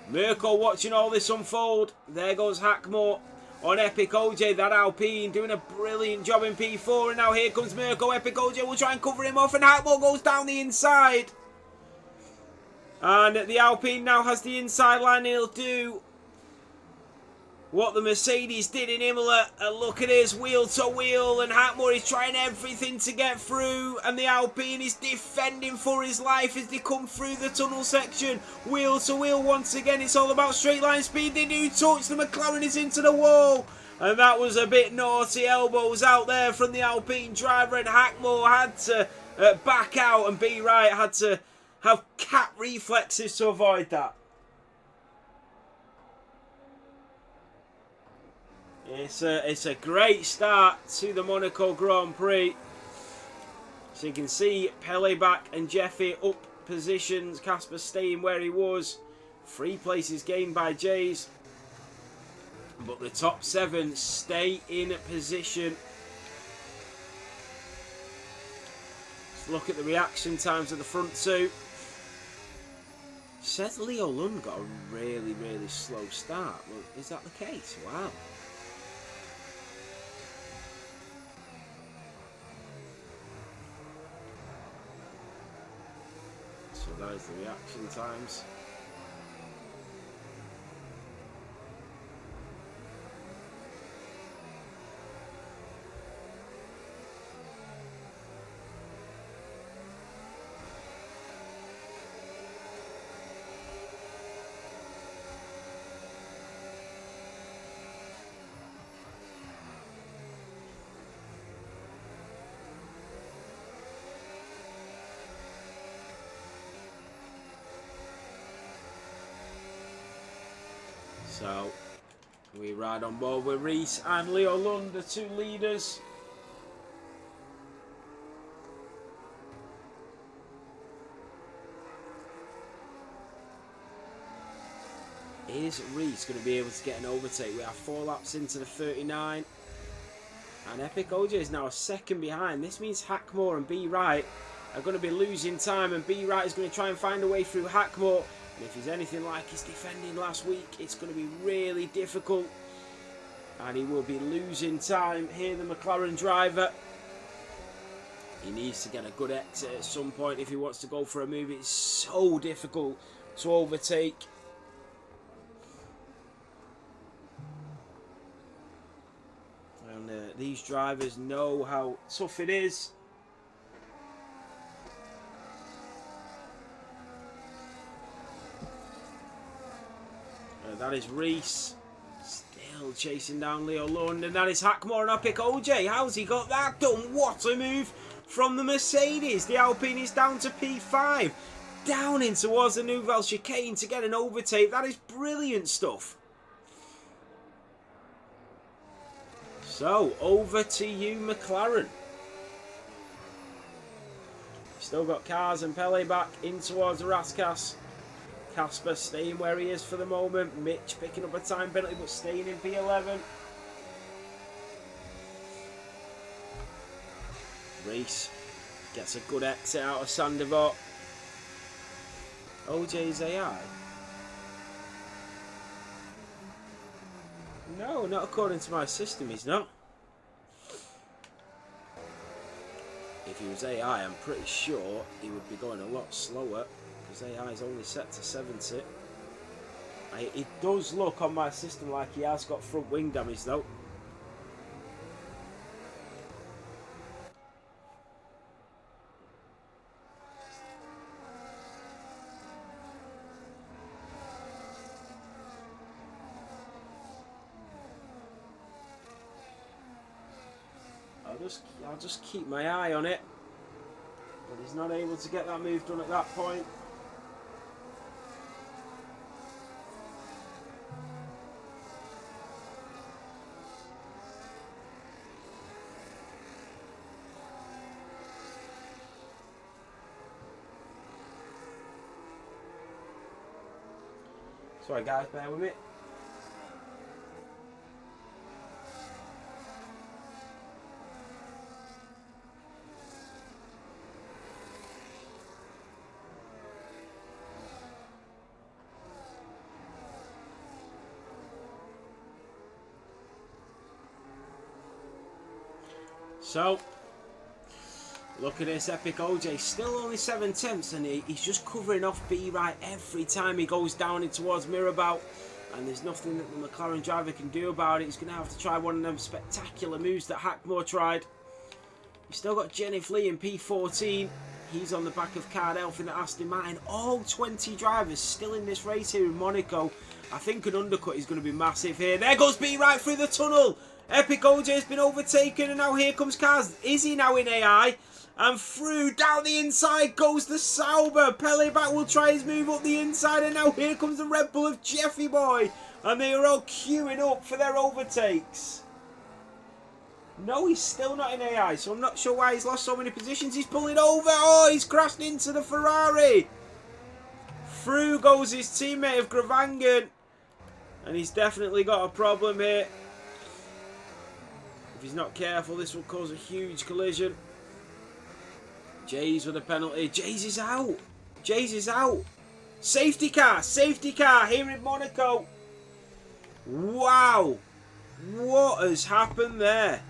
Mirko watching all this unfold. There goes Hackmore on Epic OJ. That Alpine doing a brilliant job in P4. And now here comes Mirko. Epic OJ will try and cover him off. And Hackmore goes down the inside. And the Alpine now has the inside line. He'll do what the Mercedes did in Imola. And look at his wheel to wheel, and Hackmore is trying everything to get through, and the Alpine is defending for his life as they come through the tunnel section. Wheel to wheel once again. It's all about straight line speed. They do touch. The McLaren is into the wall, and that was a bit naughty. Elbows out there from the Alpine driver, and Hackmore had to back out, and B Right had to have cat reflexes to avoid that. It's a great start to the Monaco Grand Prix. So you can see Pele back and Jeffy up positions. Casper staying where he was. 3 places gained by Jays. But the top 7 stay in position. Let's look at the reaction times of the front 2. Says Leo Lund got a really, really slow start. Well, is that the case? Wow. So that is the reaction times. So we ride on board with Reese and Leo Lund, the 2 leaders. Is Reese going to be able to get an overtake? We are 4 laps into the 39. And Epic OJ is now a second behind. This means Hackmore and B Right are going to be losing time, and B Right is going to try and find a way through Hackmore. And if he's anything like his defending last week, it's going to be really difficult. And he will be losing time. Here, the McLaren driver. He needs to get a good exit at some point if he wants to go for a move. It's so difficult to overtake. And these drivers know how tough it is. That is Reese, still chasing down Leo Lund, and that is Hackmore and Epic OJ. How's he got that done? What a move from the Mercedes. The Alpine is down to P5, down in towards the Nouvelle chicane to get an overtake. That is brilliant stuff. So, over to you, McLaren. Still got Cars and Pele back in towards Raskas. Casper staying where he is for the moment. Mitch picking up a time penalty but staying in P11. Reese gets a good exit out of Sandoval. OJ's AI? No, not according to my system, he's not. If he was AI, I'm pretty sure he would be going a lot slower, because AI is only set to 70. It does look on my system like he has got front wing damage though. I'll just keep my eye on it. But he's not able to get that move done at that point. Sorry guys, bear with me. So, look at this epic OJ, still only 7/10, and he's just covering off B right every time he goes down in towards Mirabeau, and there's nothing that the McLaren driver can do about it. He's going to have to try one of them spectacular moves that Hackmore tried. He's still got Jennifer Lee in P14. He's on the back of Cardell in the Aston Martin. All 20 drivers still in this race here in Monaco. I think an undercut is going to be massive here. There goes B right through the tunnel. Epic OJ has been overtaken, and now here comes Cars. Is he now in AI? And through, down the inside goes the Sauber. Pele back will try his move up the inside, and now here comes the Red Bull of Jeffy Boy. And they are all queuing up for their overtakes. No, he's still not in AI, so I'm not sure why he's lost so many positions. He's pulling over. Oh, he's crashed into the Ferrari. Through goes his teammate of Gravangan. And he's definitely got a problem here. If he's not careful, this will cause a huge collision. Jays with a penalty. Jays is out. Jays is out. Safety car here in Monaco. Wow. What has happened there?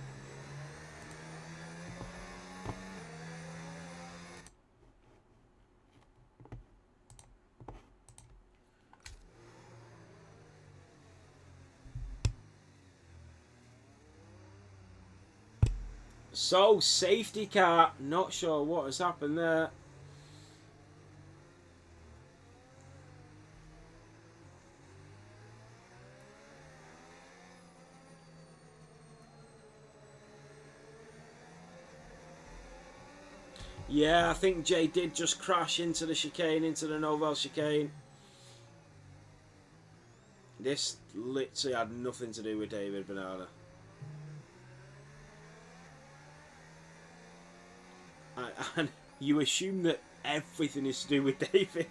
So, safety car. Not sure what has happened there. Yeah, I think Jay did just crash into the chicane, into the Novel chicane. This literally had nothing to do with David Bernardo. And you assume that everything is to do with David,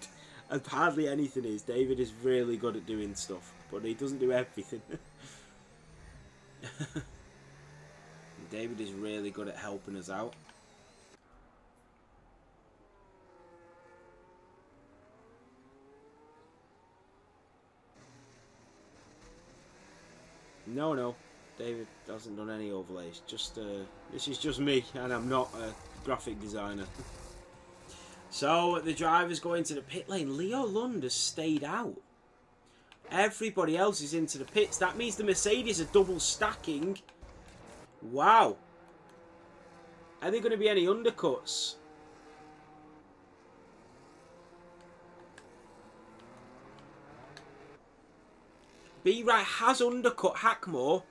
and hardly anything is. David is really good at doing stuff, but he doesn't do everything. David is really good at helping us out. No, David hasn't done any overlays. Just this is just me, and I'm not a graphic designer. So the driver's going to the pit lane. Leo Lund has stayed out. Everybody else is into the pits. That means the Mercedes are double stacking. Wow. Are there going to be any undercuts? B-Right has undercut Hackmore.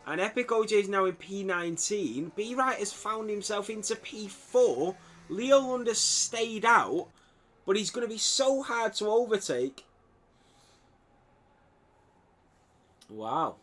And Epic OJ is now in P19. B-Right has found himself into P4. Leo Lund has stayed out. But he's going to be so hard to overtake. Wow.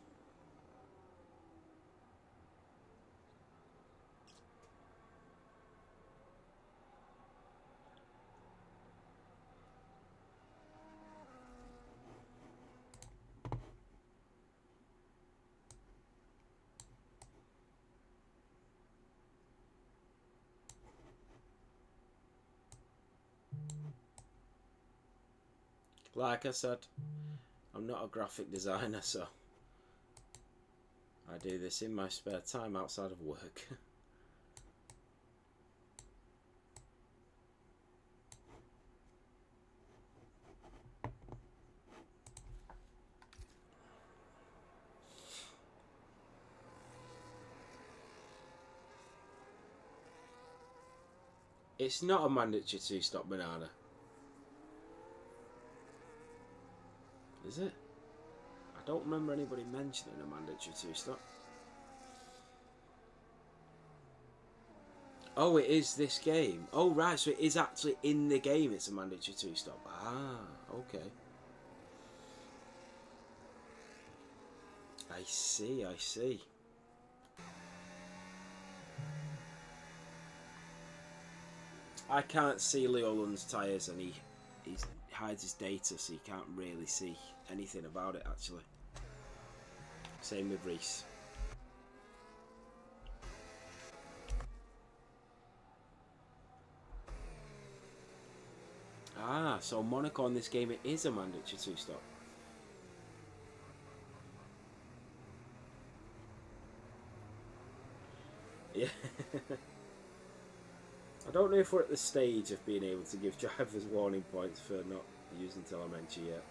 Like I said, I'm not a graphic designer, so I do this in my spare time outside of work. It's not a mandatory 2-stop banana. Is it? I don't remember anybody mentioning a mandatory 2-stop. Oh, it is this game. Oh, right, so it is actually in the game. It's a mandatory 2-stop. Ah, okay. I see, I see. I can't see Leo Lund's tyres, and he hides his data, so you can't really see anything about it, actually. Same with Reese. Ah, so Monaco in this game, it is a mandatory 2-stop. Yeah. I don't know if we're at the stage of being able to give drivers warning points for not using telemetry yet.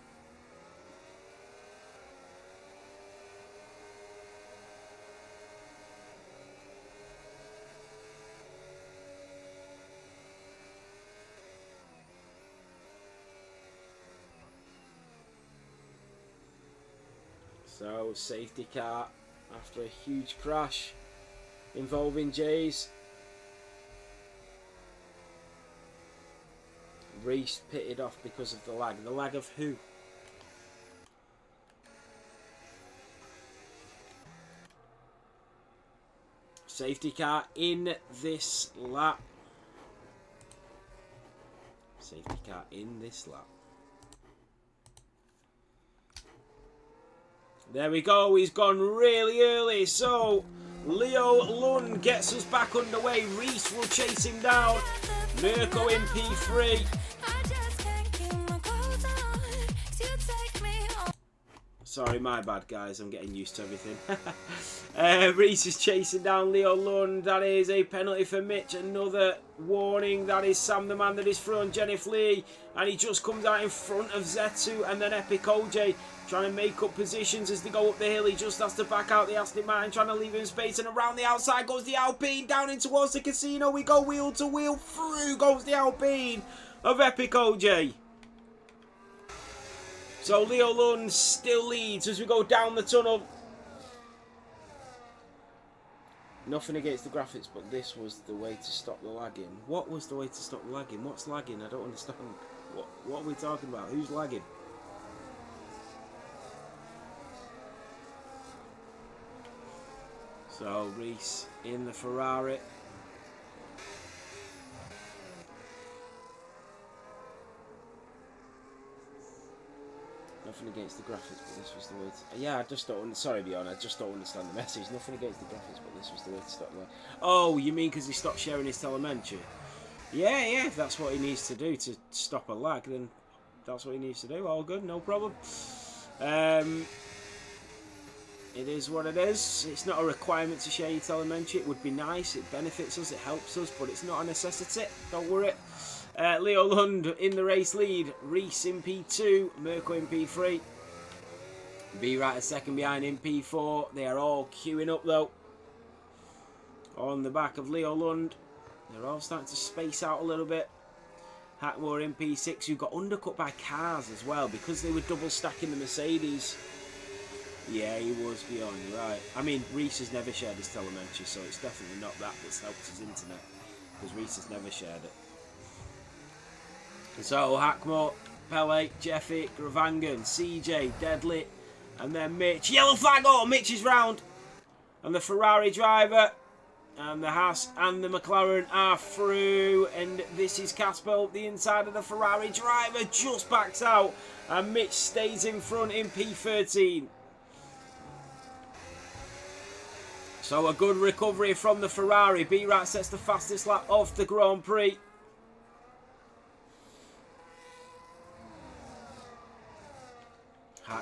So, safety car after a huge crash involving Jays. Reese pitted off because of the lag. The lag of who? Safety car in this lap. Safety car in this lap. There we go, he's gone really early, so Leo Lund gets us back underway. Reese will chase him down. Monaco in P3. Sorry, my bad, guys. I'm getting used to everything. Reese is chasing down Leo Lund. That is a penalty for Mitch. Another warning. That is Sam the man that is front, Jennifer Lee. And he just comes out in front of Zetu and then Epic OJ. Trying to make up positions as they go up the hill. He just has to back out the Aston Martin, trying to leave him space. And around the outside goes the Alpine. Down in towards the casino. We go wheel to wheel. Through goes the Alpine of Epic OJ. So Leo Lund still leads as we go down the tunnel. Nothing against the graphics, but this was the way to stop the lagging. What was the way to stop the lagging? What's lagging? I don't understand. What are we talking about? Who's lagging? So Reese in the Ferrari. Nothing against the graphics, but this was the way to... Yeah, I just don't... Sorry, Bjorn, I just don't understand the message. Nothing against the graphics, but this was the way to stop that. Oh, you mean because he stopped sharing his telemetry? Yeah, if that's what he needs to do to stop a lag, then that's what he needs to do. All good, no problem. It is what it is. It's not a requirement to share your telemetry. It would be nice. It benefits us. It helps us, but it's not a necessity. Don't worry. Leo Lund in the race lead. Reese in P2. Monaco in P3. B right a second behind in P4. They are all queuing up though. On the back of Leo Lund. They're all starting to space out a little bit. Hackmore in P6, who got undercut by cars as well because they were double stacking the Mercedes. Yeah, he was, beyond, you're right. I mean, Reese has never shared his telemetry, so it's definitely not that that's helped his internet, because Reese has never shared it. So, Hackmore, Pele, Jeffy, Gravangan, CJ, Deadly, and then Mitch. Yellow flag, oh, Mitch is round. And the Ferrari driver, and the Haas and the McLaren are through. And this is Casper, the inside of the Ferrari driver, just backs out. And Mitch stays in front in P13. So a good recovery from the Ferrari. B-Rat sets the fastest lap of the Grand Prix.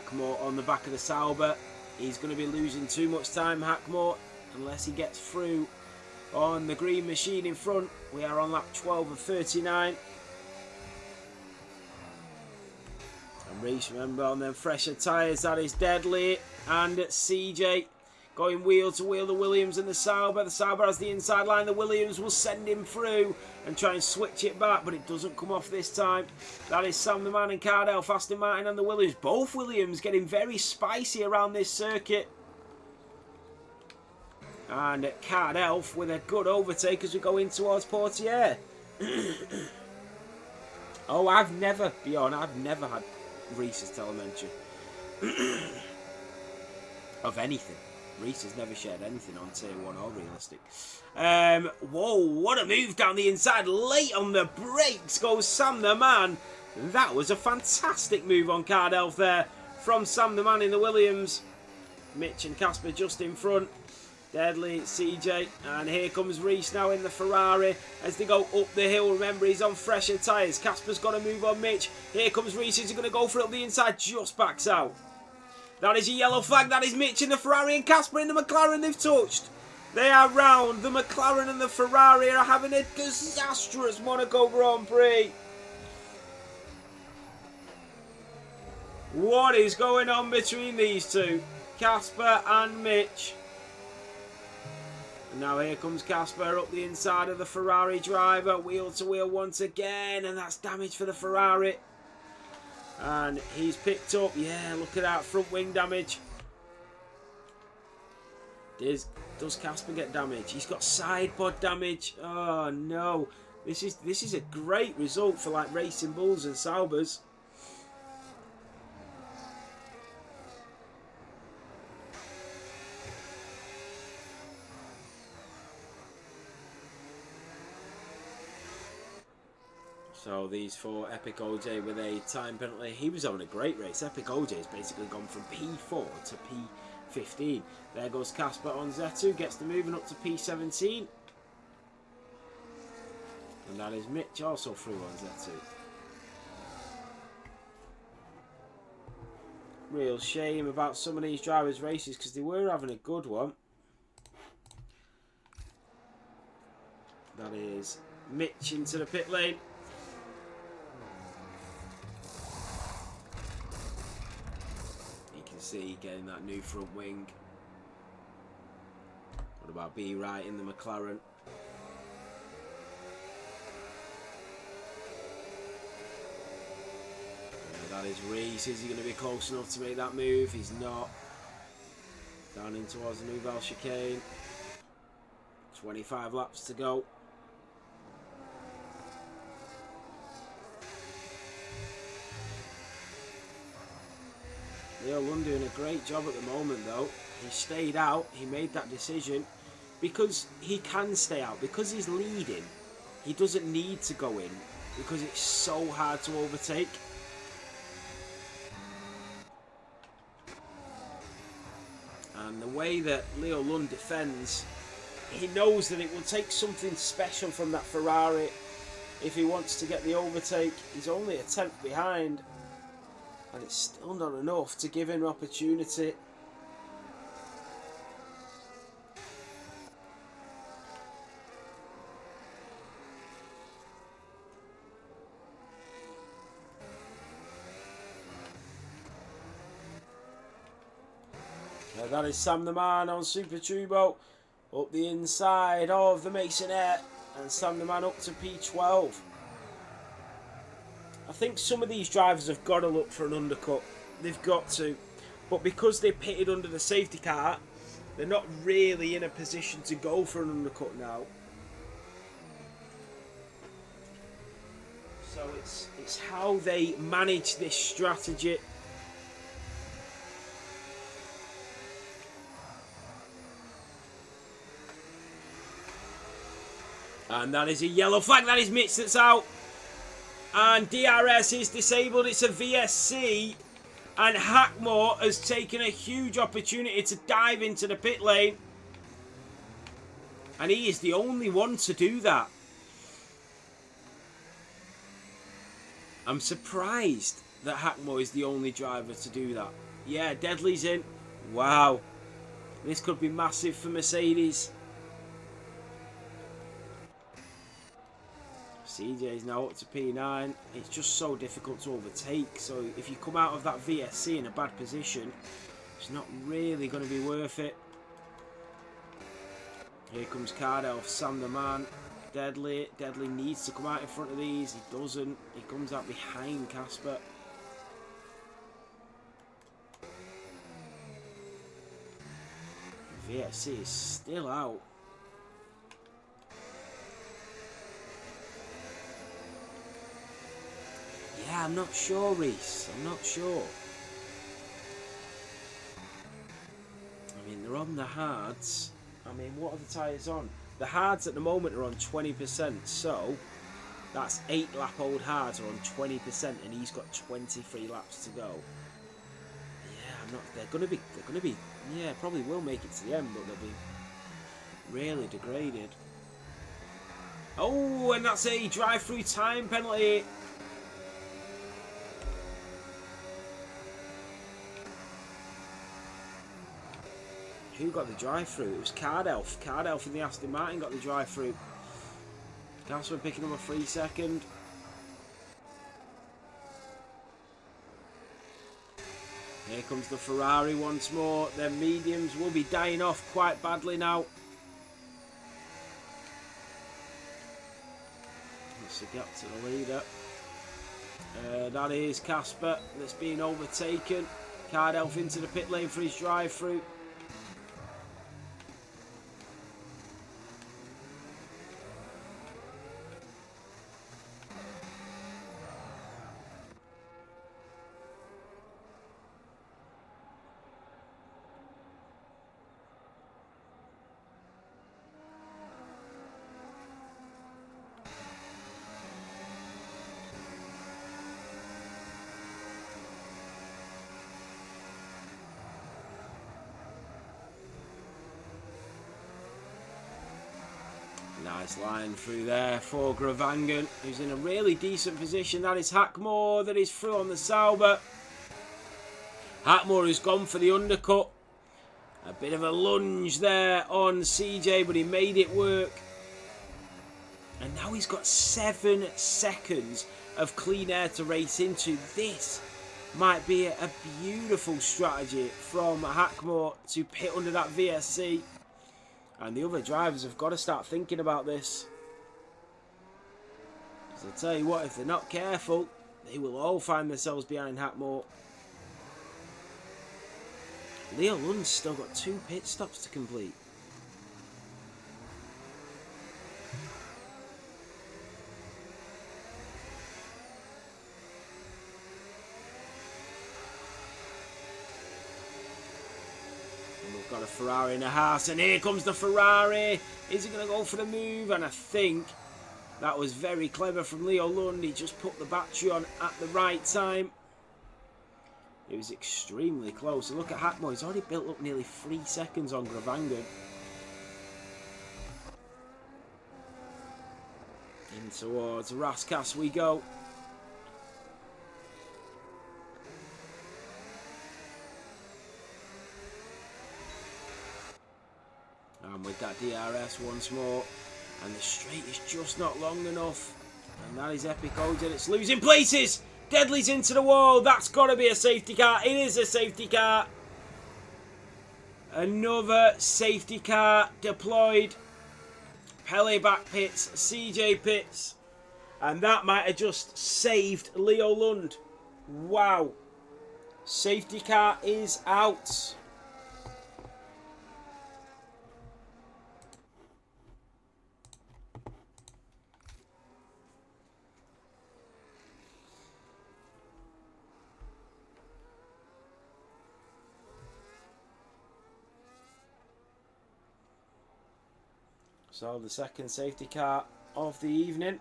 Hackmore on the back of the Sauber. He's going to be losing too much time, Hackmore, unless he gets through on the green machine in front. We are on lap 12 of 39. And Reese, remember, on them fresher tyres, that is Deadly. And CJ going wheel to wheel, the Williams and the Sauber. The Sauber has the inside line. The Williams will send him through and try and switch it back, but it doesn't come off this time. That is Sam the Man and Cardell, Aston Martin and the Williams. Both Williams getting very spicy around this circuit. And Cardell with a good overtake as we go in towards Portier. Oh, I've never had Reese's telemetry of anything. Reese has never shared anything on Tier 1 or Realistic. Whoa, what a move down the inside. Late on the brakes goes Sam the Man. That was a fantastic move on Cardell there from Sam the Man in the Williams. Mitch and Casper just in front. Deadly, CJ, and here comes Reese now in the Ferrari as they go up the hill. Remember, he's on fresher tyres. Casper's got to move on Mitch. Here comes Reese. He's going to go for it up the inside. Just backs out. That is a yellow flag. That is Mitch in the Ferrari and Casper in the McLaren. They've touched. They are round. The McLaren and the Ferrari are having a disastrous Monaco Grand Prix. What is going on between these two? Casper and Mitch. And now here comes Casper up the inside of the Ferrari driver. Wheel to wheel once again. And that's damage for the Ferrari. And he's picked up, yeah, look at that front wing damage. Does Casper get damage? He's got side pod damage. Oh no, this is a great result for like Racing Bulls and Saubers. So these four, Epic OJ with a time penalty. He was having a great race. Epic OJ has basically gone from P4 to P15. There goes Casper on Z2, gets the moving up to P17. And that is Mitch also through on Z2. Real shame about some of these drivers' races because they were having a good one. That is Mitch into the pit lane. See, getting that new front wing. What about B right in the McLaren? That is Reese. Is he going to be close enough to make that move? He's not. Down in towards the Nouvelle chicane. 25 laps to go. Leo Lund doing a great job at the moment though. He stayed out, he made that decision because he can stay out, because he's leading. He doesn't need to go in because it's so hard to overtake. And the way that Leo Lund defends, he knows that it will take something special from that Ferrari if he wants to get the overtake. He's only a tenth behind. And it's still not enough to give him opportunity. That is Sam the Man on Super Turbo. Up the inside of the Masonette. And Sam the Man up to P12. I think some of these drivers have got to look for an undercut. They've got to. But because they're pitted under the safety car, they're not really in a position to go for an undercut now. So it's how they manage this strategy. And that is a yellow flag. That is Mitch that's out. And DRS is disabled. It's a VSC. And Hackmore has taken a huge opportunity to dive into the pit lane. And he is the only one to do that. I'm surprised that Hackmore is the only driver to do that. Yeah, Deadly's in. Wow. This could be massive for Mercedes. CJ's now up to P9. It's just so difficult to overtake. So if you come out of that VSC in a bad position, it's not really going to be worth it. Here comes Cardelf, Sam the man. Deadly needs to come out in front of these. He doesn't. He comes out behind Casper. VSC is still out. Yeah, I'm not sure, Reese. I'm not sure. I mean, they're on the hards. I mean, what are the tyres on? The hards at the moment are on 20%, so that's 8 lap old hards are on 20%, and he's got 23 laps to go. Yeah, I'm not. They're gonna be. Yeah, probably will make it to the end, but they'll be really degraded. Oh, and that's a drive-through time penalty. Who got the drive-through? It was Cardelf. Cardelf in the Aston Martin got the drive-through. Casper picking up a 3 second. Here comes the Ferrari once more. Their mediums will be dying off quite badly now. That's a gap to the leader. That is Casper that's being overtaken. Cardelf into the pit lane for his drive-through. Nice line through there for Gravangan, who's in a really decent position. That is Hackmore that is through on the Sauber. Hackmore has gone for the undercut. A bit of a lunge there on CJ, but he made it work. And now he's got 7 seconds of clean air to race into. This might be a beautiful strategy from Hackmore to pit under that VSC. And the other drivers have got to start thinking about this. Because I'll tell you what, if they're not careful, they will all find themselves behind Hackmore. Leo Lund's still got 2 pit stops to complete. Got a Ferrari in the house, and here comes the Ferrari. Is he going to go for the move? And I think that was very clever from Leo Lund. He just put the battery on at the right time. It was extremely close. And look at Hackmore. He's already built up nearly 3 seconds on Gravangan. In towards Raskas we go. And with that DRS once more, and the straight is just not long enough, and that is Epic Odin. It's losing places. Deadly's into the wall. That's got to be a safety car. It is a safety car. Another safety car deployed. Pele back pits, CJ pits, and that might have just saved Leo Lund. Wow. Safety car is out. So the second safety car of the evening.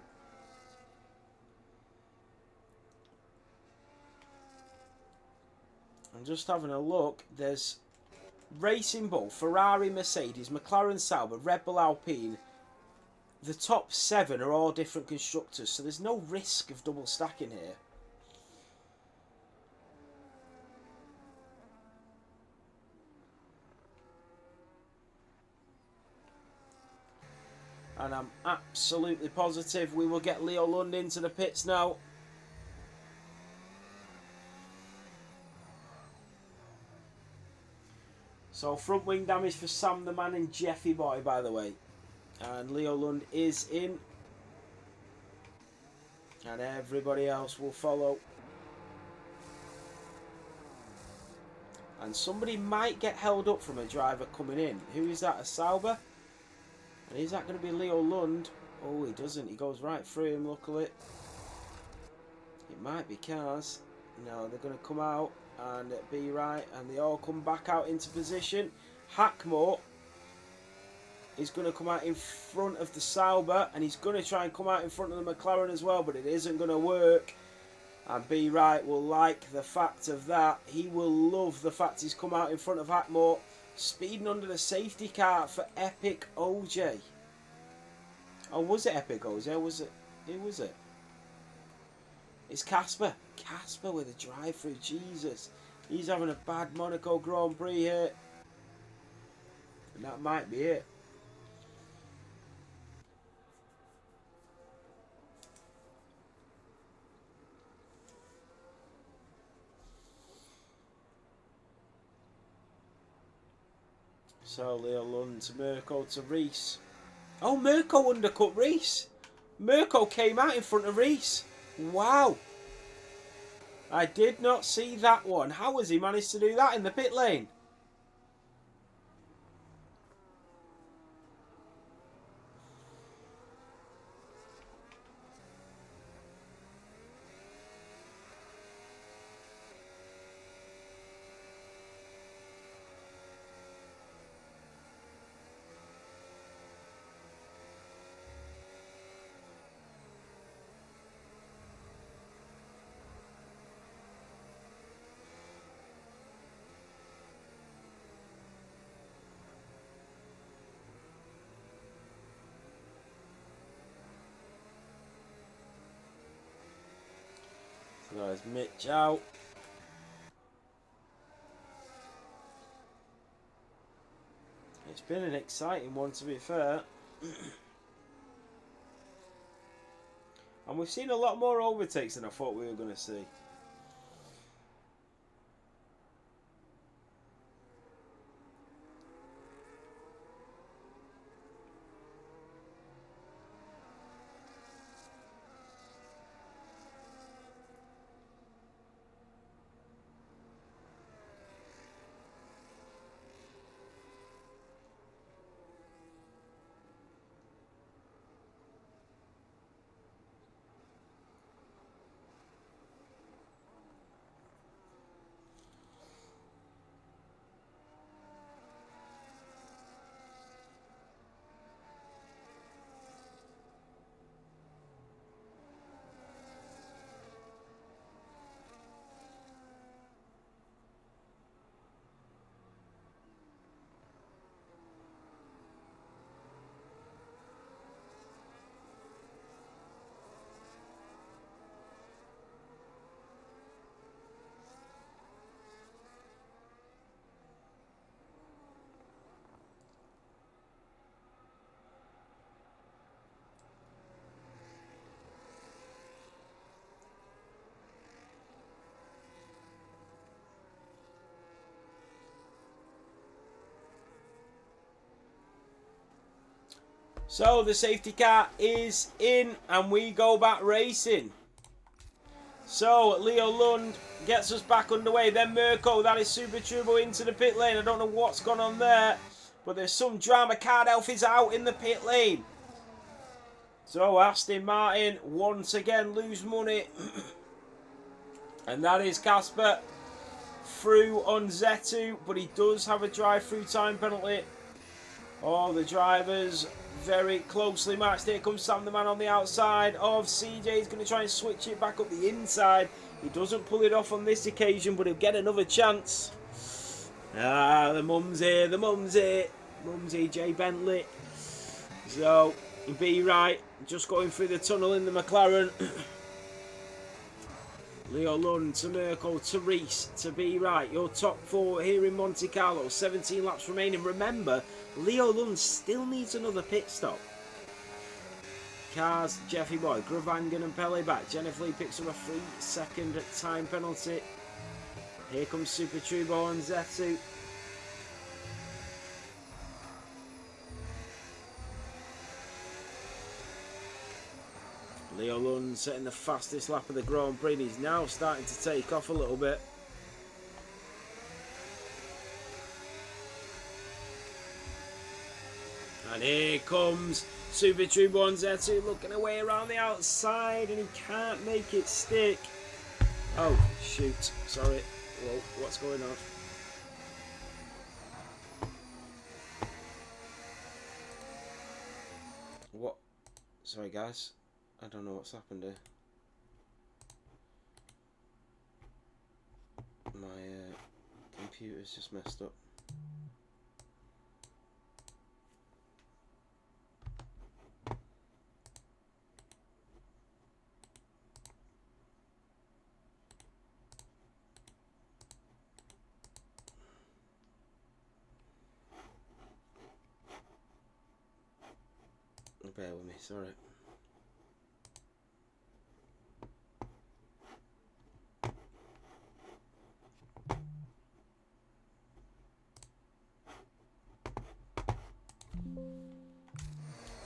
I'm just having a look. There's Racing Bull, Ferrari, Mercedes, McLaren Sauber, Red Bull Alpine. The top 7 are all different constructors, so there's no risk of double stacking here. And I'm absolutely positive we will get Leo Lund into the pits now. So front wing damage for Sam the Man and Jeffy Boy, by the way. And Leo Lund is in. And everybody else will follow. And somebody might get held up from a driver coming in. Who is that? A Sauber? And is that going to be Leo Lund? Oh, he doesn't. He goes right through him, luckily. It might be cars. No, they're going to come out and be right. And they all come back out into position. Hackmore is going to come out in front of the Sauber. And he's going to try and come out in front of the McLaren as well. But it isn't going to work. And B. Wright will like the fact of that. He will love the fact he's come out in front of Hackmore. Speeding under the safety car for Epic OJ. Oh, was it Epic OJ? Or was it? Who was it? It's Casper. Casper with a drive-through. Jesus. He's having a bad Monaco Grand Prix here. And that might be it. So Leo Lund to Mirko to Reese. Oh, Mirko undercut Reese. Mirko came out in front of Reese. Wow. I did not see that one. How has he managed to do that in the pit lane? So there's Mitch out. It's been an exciting one, to be fair. And we've seen a lot more overtakes than I thought we were going to see. So the safety car is in and we go back racing. So Leo Lund gets us back underway. Then Mirko, that is Super Turbo into the pit lane. I don't know what's gone on there, but there's some drama. Card Elf is out in the pit lane. So Aston Martin once again lose money. And that is Casper through on Zetu, but he does have a drive-through time penalty. Oh, the drivers very closely matched. Here comes Sam the Man on the outside of CJ. He's going to try and switch it back up the inside. He doesn't pull it off on this occasion, but he'll get another chance. Ah, the mum's here, the mum's here. Mum's here, Jay Bentley. So, be right. Just going through the tunnel in the McLaren. Leo Lund to Mirko to Reese to be right. Your top four here in Monte Carlo. 17 laps remaining. Remember, Leo Lund still needs another pit stop. Cars, Jeffy Boy, Gravangan and Pele back. Jennifer Lee picks up a 3-second time penalty. Here comes Super Trubo and Zetu. Leo Lund setting the fastest lap of the Grand Prix. He's now starting to take off a little bit. And here comes Super Trubo and Zetu looking away around the outside, and he can't make it stick. Oh, shoot. Sorry. Whoa, what's going on? What? Sorry, guys. I don't know what's happened here. My computer's just messed up. Bear with me, sorry.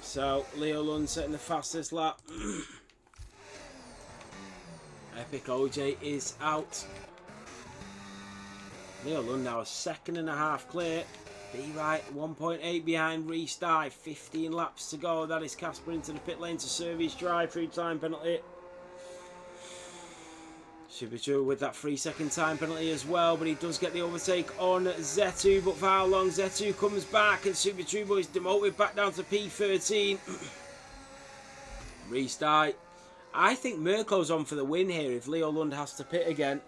So, Leo Lund setting the fastest lap. Epic OJ is out. Leo Lund now a 2.5 clear. Be right, 1.8 behind restart. 15 laps to go. That is Casper into the pit lane to serve his drive-through time penalty. Should be true with that 3-second time penalty as well, but he does get the overtake on Zetu. But for how long? Zetu comes back and Super Trubo is demoted back down to P13. Restart. I think Mirko's on for the win here if Leo Lund has to pit again.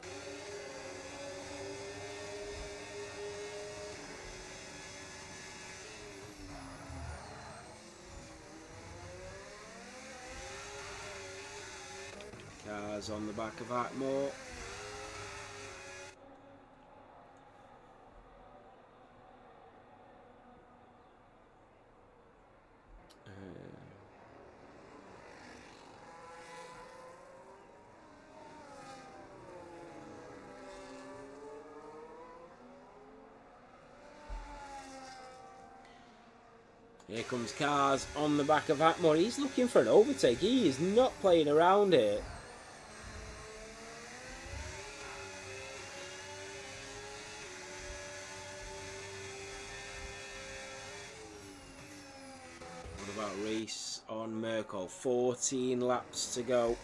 Cars on the back of Hackmore. Here comes Cars on the back of Hackmore. He's looking for an overtake. He is not playing around here. What about Reese on Mirko? 14 laps to go.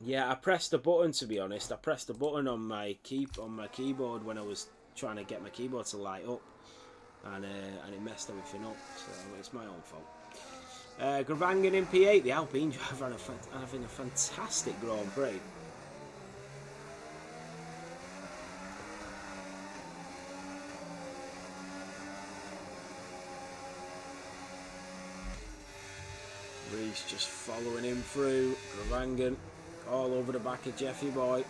Yeah, I pressed a button, to be honest. I pressed a button on my keyboard when I was trying to get my keyboard to light up, and it messed everything up, so it's my own fault. Gravangan in P8, the Alpine driver having a fantastic Grand Prix. Reese just following him through. Gravangan all over the back of Jeffy Boy.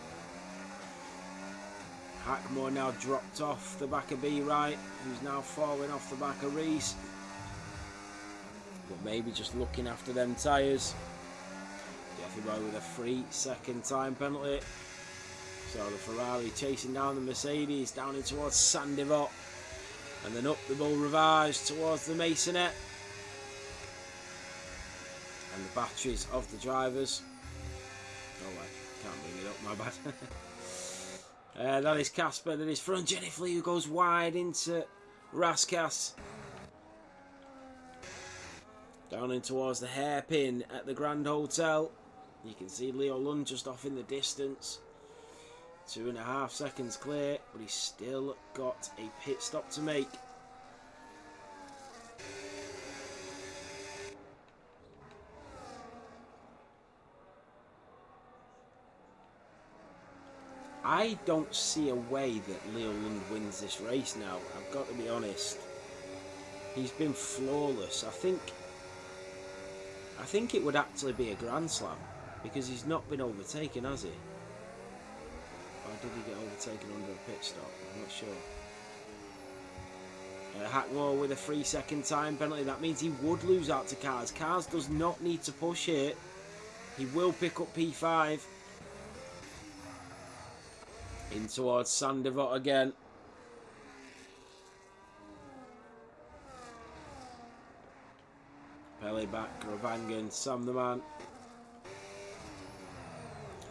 Hackmore now dropped off the back of B Right, who's now falling off the back of Reese. But maybe just looking after them tyres. Jeffy Boy with a 3-second time penalty. So the Ferrari chasing down the Mercedes down in towards Sandivot. And then up the Bull Rivage towards the Masonette. And the batteries of the drivers. Oh, I can't bring it up, my bad. That is Casper, that is front Jennifer Lee, who goes wide into Raskas. Down in towards the hairpin at the Grand Hotel. You can see Leo Lund just off in the distance. 2.5 seconds clear, but he's still got a pit stop to make. I don't see a way that Leo Lund wins this race now. I've got to be honest. He's been flawless. I think it would actually be a Grand Slam because he's not been overtaken, has he? Or did he get overtaken under a pit stop? I'm not sure. Hackmore with a 3-second time penalty. That means he would lose out to Cars. Cars does not need to push here. He will pick up P5. In towards Sandevot again. Pele back, Gravangan, Sam the Man.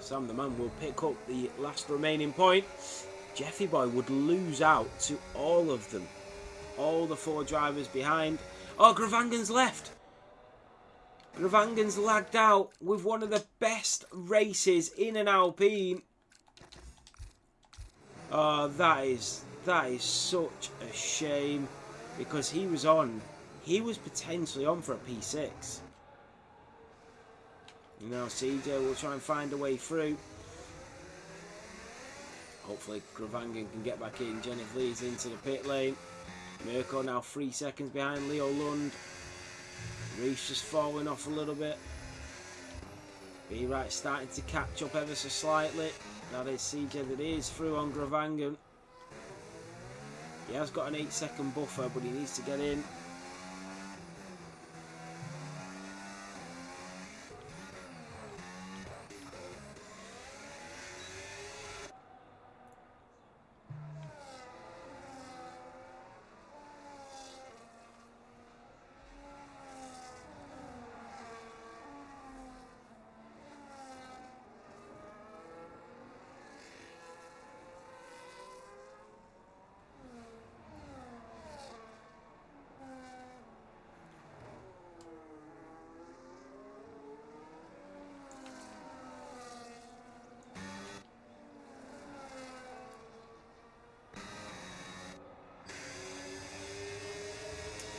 Sam the Man will pick up the last remaining point. Jeffy Boy would lose out to all of them. All the 4 drivers behind. Oh, Gravangan's left. Gravangan's lagged out with one of the best races in an Alpine. Oh, that is such a shame, because he was potentially on for a P6. Now CJ will try and find a way through. Hopefully Gravangan can get back in. Jennifer Lee's into the pit lane. Mirko now 3 seconds behind Leo Lund. Reese just falling off a little bit. B-Right starting to catch up ever so slightly. That is CJ that is through on Gravangan. He has got an 8-second buffer, but he needs to get in.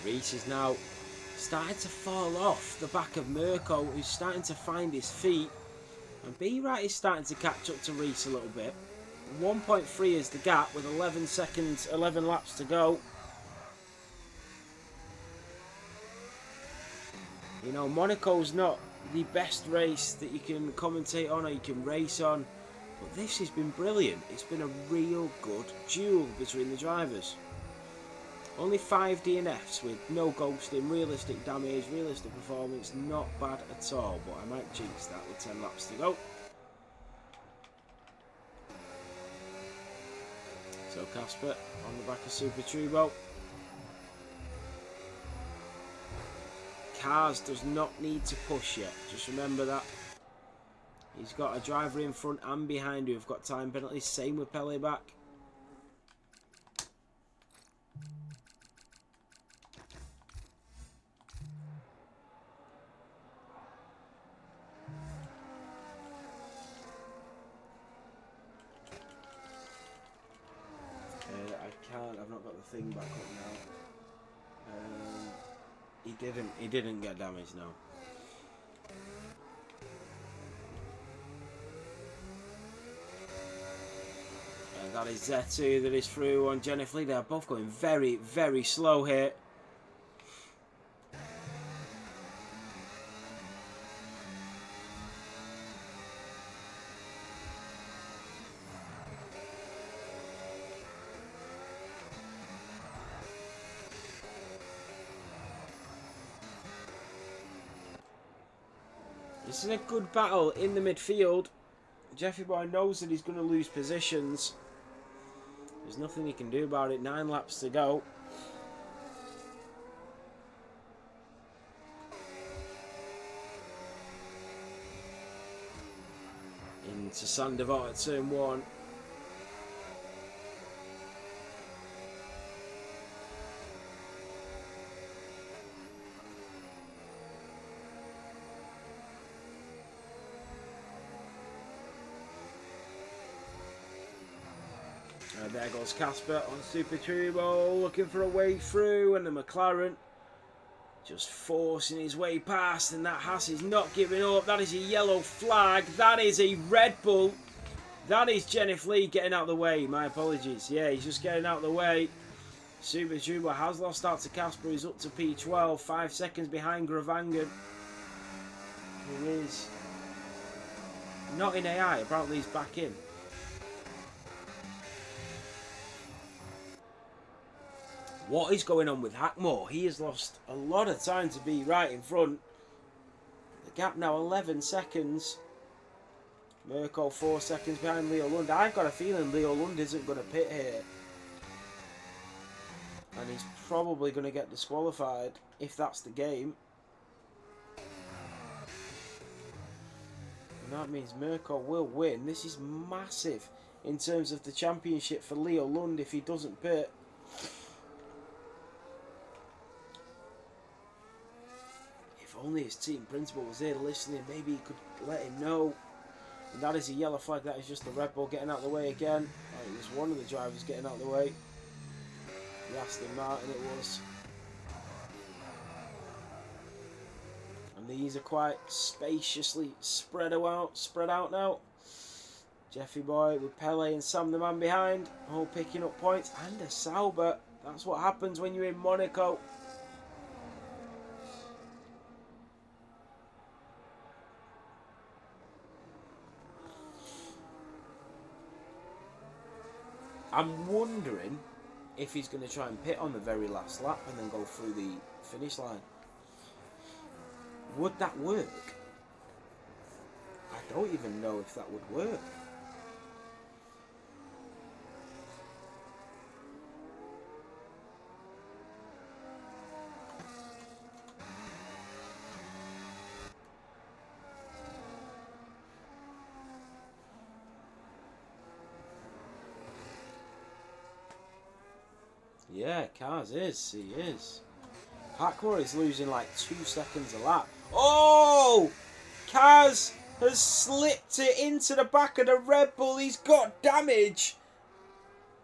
Reese is now starting to fall off the back of Mirko, who's starting to find his feet. And B-Right is starting to catch up to Reese a little bit. 1.3 is the gap with 11 laps to go. You know, Monaco's not the best race that you can commentate on or you can race on. But this has been brilliant. It's been a real good duel between the drivers. Only 5 DNFs with no ghosting, realistic damage, realistic performance. Not bad at all, but I might jinx that with 10 laps to go. So Casper on the back of Super Turbo. Cars does not need to push yet, just remember that. He's got a driver in front and behind who have got time penalties, same with Pele back. I've not got the thing back up now. He didn't get damaged now. And that is Zetu that is through on Jennifer Lee. They're both going very, very slow here. This is a good battle in the midfield. Jeffy Boy knows that he's going to lose positions. There's nothing he can do about it. 9 laps to go. Into Sandevot at turn 1. There goes Casper on Super Turbo, looking for a way through, and the McLaren just forcing his way past, and that Haas is not giving up. That is a yellow flag. That is a Red Bull. That is Jennifer Lee getting out of the way. My apologies. Yeah, he's just getting out of the way. Super Turbo has lost out to Casper. He's up to P12, 5 seconds behind Gravangan, who is not in AI. Apparently he's back in. What is going on with Hackmore? He has lost a lot of time to be right in front. The gap now 11 seconds. Monaco 4 seconds behind Leo Lund. I've got a feeling Leo Lund isn't going to pit here. And he's probably going to get disqualified if that's the game. And that means Monaco will win. This is massive in terms of the championship for Leo Lund if he doesn't pit. If only his team principal was here listening, maybe he could let him know. And that is a yellow flag. That is just the Red Bull getting out of the way again. Oh, it was one of the drivers getting out of the way. The Aston Martin it was. And these are quite spaciously spread out now. Jeffy Boy with Pele and Sam the man behind, all picking up points. And a Sauber. That's what happens when you're in Monaco. I'm wondering if he's going to try and pit on the very last lap and then go through the finish line. Would that work? I don't even know if that would work. Yeah, Kaz is. He is. Hackmore is losing like 2 seconds a lap. Oh! Kaz has slipped it into the back of the Red Bull. He's got damage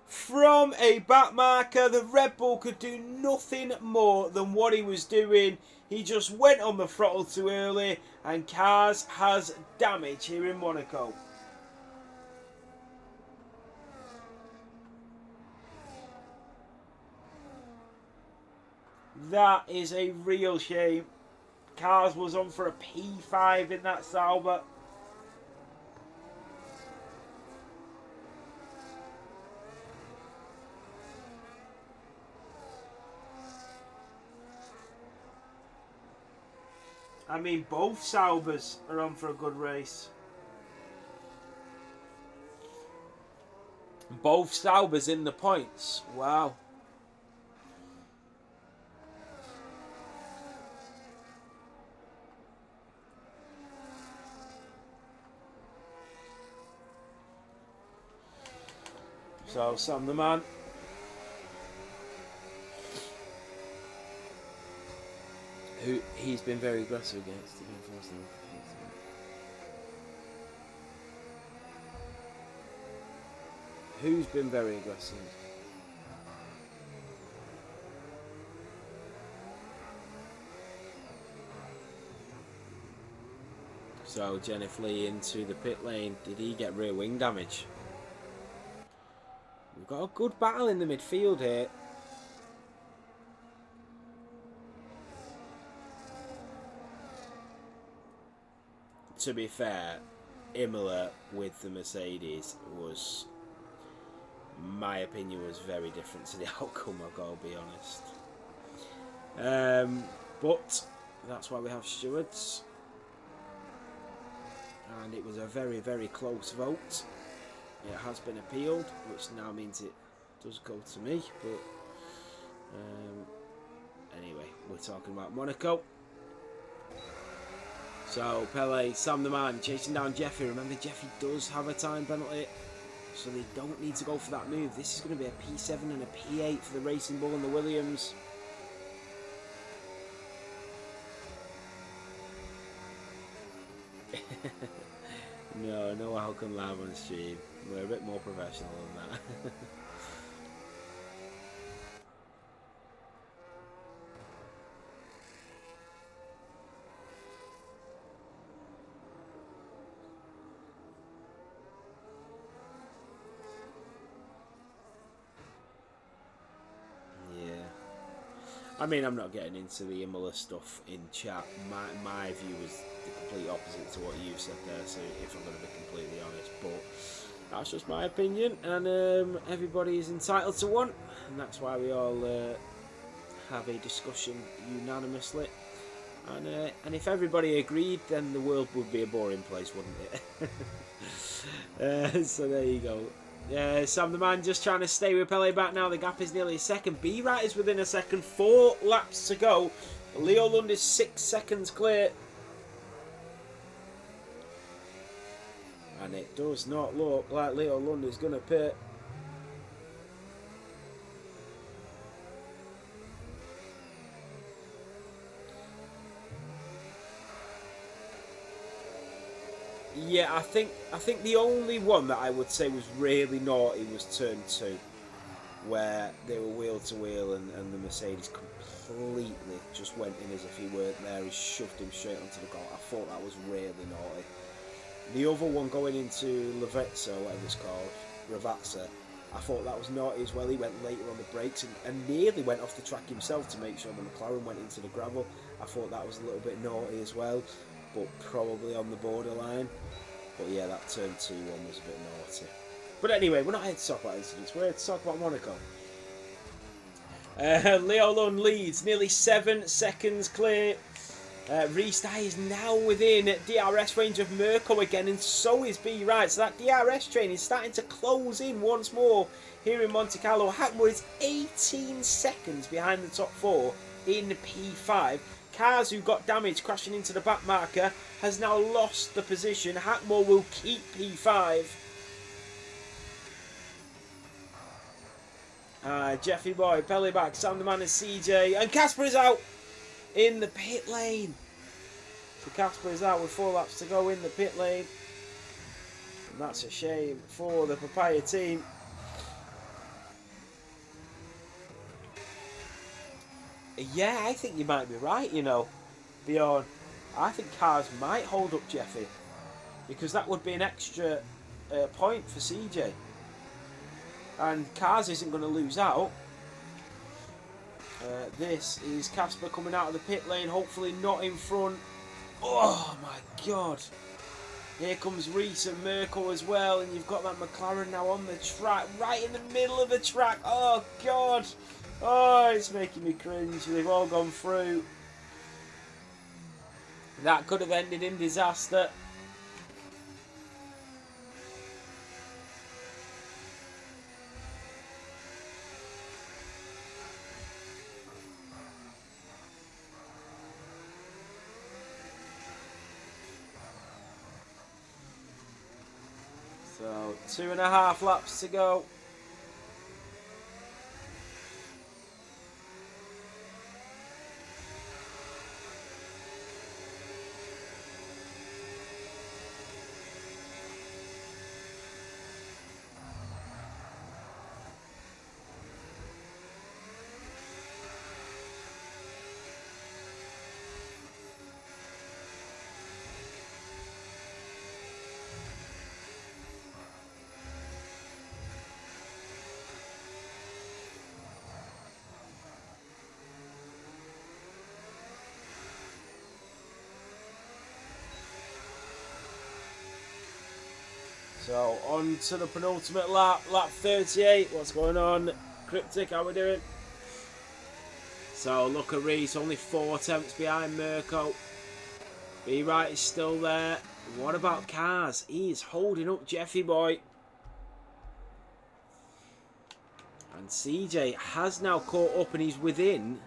from a back marker. The Red Bull could do nothing more than what he was doing. He just went on the throttle too early, and Kaz has damage here in Monaco. That is a real shame. Kaz was on for a P5 in that Sauber. I mean, both Saubers are on for a good race. Both Saubers in the points. Wow. So, Sam the man. Who he's been very aggressive against. Who's been very aggressive? So, Jennifer Lee into the pit lane. Did he get rear wing damage? We've got a good battle in the midfield here. To be fair, Imola with the Mercedes was, my opinion, was very different to the outcome, I've got to be honest. But that's why we have stewards. And it was a very, very close vote. It has been appealed, which now means it does go to me. But anyway, we're talking about Monaco. So Pele, Sam the man, chasing down Jeffy. Remember, Jeffy does have a time penalty, so they don't need to go for that move. This is going to be a P7 and a P8 for the Racing Bull and the Williams. No welcome live on the stream. We're a bit more professional than that. I mean, I'm not getting into the Imola stuff in chat. My view is the complete opposite to what you said there, so if I'm going to be completely honest. But that's just my opinion, and everybody is entitled to one, and that's why we all have a discussion unanimously. And if everybody agreed, then the world would be a boring place, wouldn't it? So there you go. Sam the Man just trying to stay with Pele back now. The gap is nearly a second. B-Right is within a second. 4 laps to go. Leo Lund is 6 seconds clear. And it does not look like Leo Lund is going to pit. Yeah, I think the only one that I would say was really naughty was turn 2, where they were wheel to wheel and the Mercedes completely just went in as if he weren't there. He shoved him straight onto the goal. I thought that was really naughty. The other one going into Lavezza, whatever it's called, Ravazza, I thought that was naughty as well. He went later on the brakes and nearly went off the track himself to make sure the McLaren went into the gravel. I thought that was a little bit naughty as well, but probably on the borderline. But yeah, that turn 2 one was a bit naughty. But anyway, we're not here to talk about incidents, we're here to talk about Monaco. Leo Lund leads, nearly 7 seconds clear. Restart is now within DRS range of Mirko again, and so is B-Right. So that DRS train is starting to close in once more here in Monte Carlo. Hackmore is 18 seconds behind the top 4 in P5. Cars who got damaged crashing into the back marker has now lost the position. Hackmore will keep P5. Jeffy Boy, Pele back, Sam the Man and CJ, and Casper is out in the pit lane. So Casper is out with 4 laps to go in the pit lane. And that's a shame for the Papaya team. Yeah, I think you might be right, you know, Bjorn. I think cars might hold up Jeffy, because that would be an extra point for CJ. And Cars isn't going to lose out. This is Casper coming out of the pit lane, hopefully not in front. Oh my god. Here comes Reese and Merkel as well, and you've got that McLaren now on the track, right in the middle of the track. Oh god. Oh, it's making me cringe. They've all gone through. That could have ended in disaster. So, 2.5 laps to go. So, on to the penultimate lap, lap 38. What's going on? Cryptic, how we doing? So, look at Reese, only 4 attempts behind Mirko. B-Right is still there. What about Cars? He is holding up Jeffy Boy. And CJ has now caught up and he's within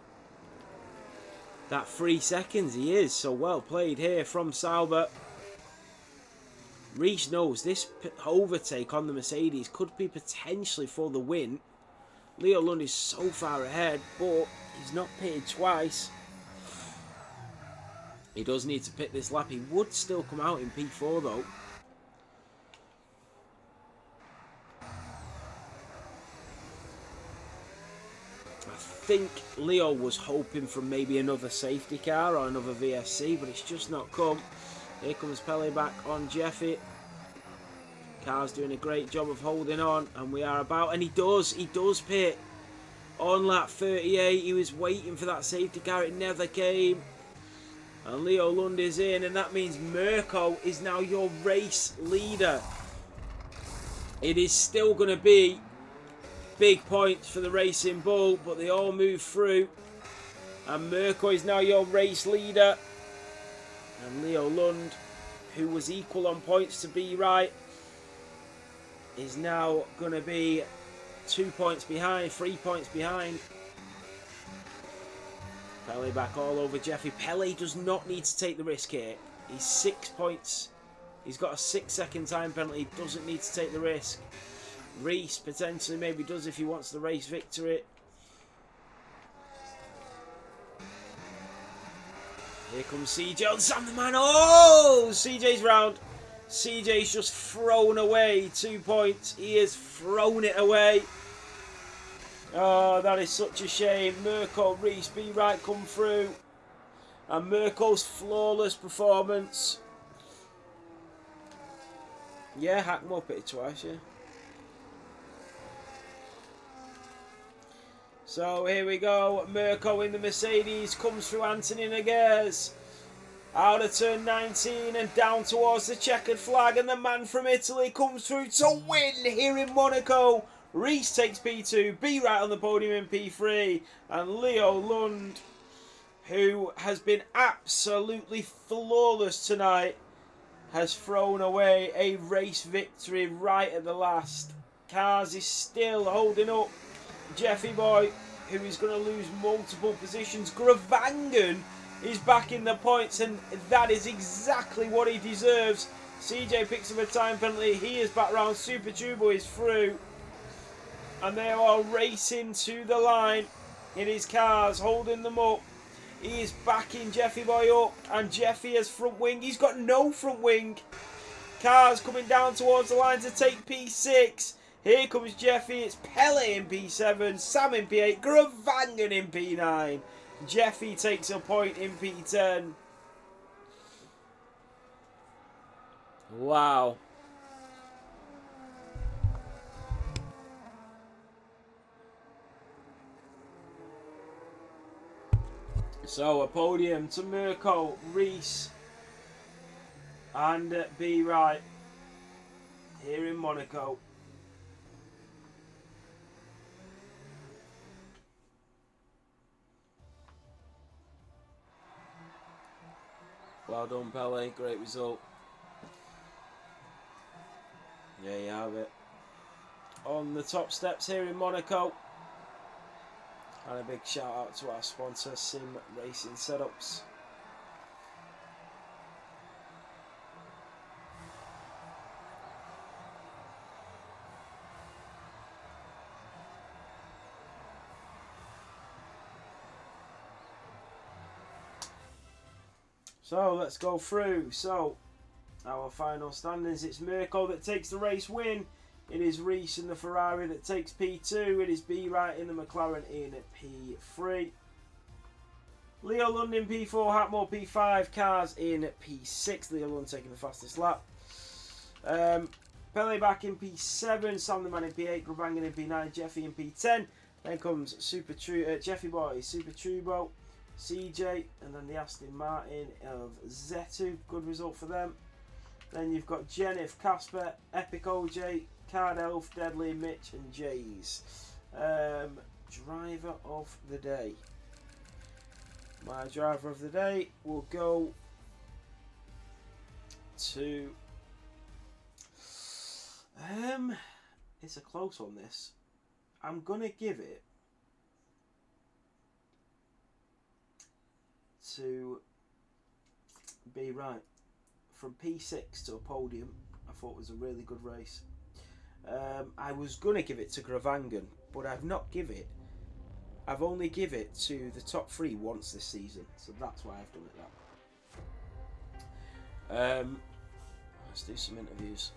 that 3 seconds. He is, so well played here from Sauber. Reese knows this overtake on the Mercedes could be potentially for the win. Leo Lund is so far ahead, but he's not pitted twice. He does need to pit this lap. He would still come out in P4 though. I think Leo was hoping for maybe another safety car or another VSC, but it's just not come. Here comes Pele back on Jeffy. Car's doing a great job of holding on, and we are about, and he does pit on lap 38. He was waiting for that safety car, it never came. And Leo Lund is in, and that means Mirko is now your race leader. It is still going to be big points for the Racing Bull, but they all move through. And Mirko is now your race leader. And Leo Lund, who was equal on points to Be Right, is now going to be 2 points behind, 3 points behind. Pele back all over Jeffy. Pele does not need to take the risk here. He's 6 points. He's got a 6-second time penalty. Doesn't need to take the risk. Reese potentially maybe does if he wants the race victory. Here comes CJ on Sam the Man. Oh! CJ's round. CJ's just thrown away 2 points. He has thrown it away. Oh, that is such a shame. Mirko, Reese, Be Right come through. And Mirko's flawless performance. Yeah, hack him up it twice, yeah. So here we go. Mirko in the Mercedes comes through Anthony Noguez. Out of turn 19 and down towards the checkered flag. And the man from Italy comes through to win here in Monaco. Reese takes P2. Be Right on the podium in P3. And Leo Lund, who has been absolutely flawless tonight, has thrown away a race victory right at the last. Cars is still holding up Jeffy Boy, who is going to lose multiple positions. Gravangan is back in the points, and that is exactly what he deserves. CJ picks up a time penalty. He is back round. Super Turbo is through. And they are racing to the line in his cars, holding them up. He is backing Jeffy Boy up, and Jeffy has front wing. He's got no front wing. Cars coming down towards the line to take P6. Here comes Jeffy. It's Pele in P7, Sam in P8, Gravangan in P9. Jeffy takes a point in P10. Wow. So a podium to Mirko, Reese and Be Right here in Monaco. Well done, Pele. Great result. There you have it. On the top steps here in Monaco. And a big shout out to our sponsor, Sim Racing Setups. So let's go through. So our final standings, it's Mirko that takes the race win. It is Reese in the Ferrari that takes P2. It is Be Right in the McLaren in P3. Leo Lund in P4, Hatmore P5, Cars in P6. Leo Lund taking the fastest lap. Pele back in P7, Sam the Man in P8, Gravangan in P9, Jeffy in P10. Then comes Jeffy Boy, Super Turbo, CJ, and then the Aston Martin of Zetu. Good result for them. Then you've got Jennifer, Casper, Epic OJ, Card Elf, Deadly, Mitch, and Jays. Driver of the day. My driver of the day will go to. It's a close one, this. I'm gonna give it to Be Right. From P6 to a podium, I thought was a really good race. I was going to give it to Gravangan, but I've not give it. I've only give it to the top 3 once this season, so that's why I've done it that. Let's do some interviews.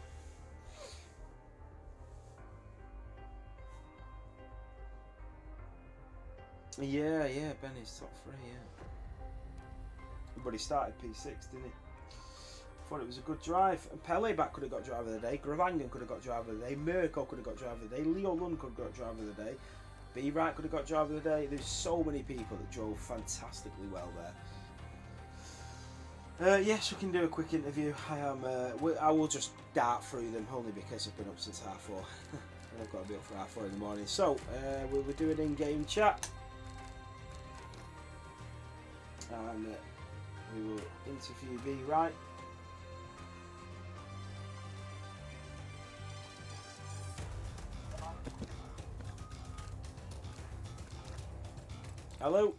Yeah, Benny's top 3, yeah. But he started P6, didn't he? Thought it was a good drive. And Pele back could have got driver of the day. Gravangan could have got driver of the day. Mirko could have got driver of the day. Leo Lund could have got driver of the day. Be Right could have got driver of the day. There's so many people that drove fantastically well there. Yes, we can do a quick interview. I will just dart through them only because I've been up since 4:30. And I've got to be up for 4:30 in the morning. So we'll do an in-game chat. and we will interview B Right. Hello.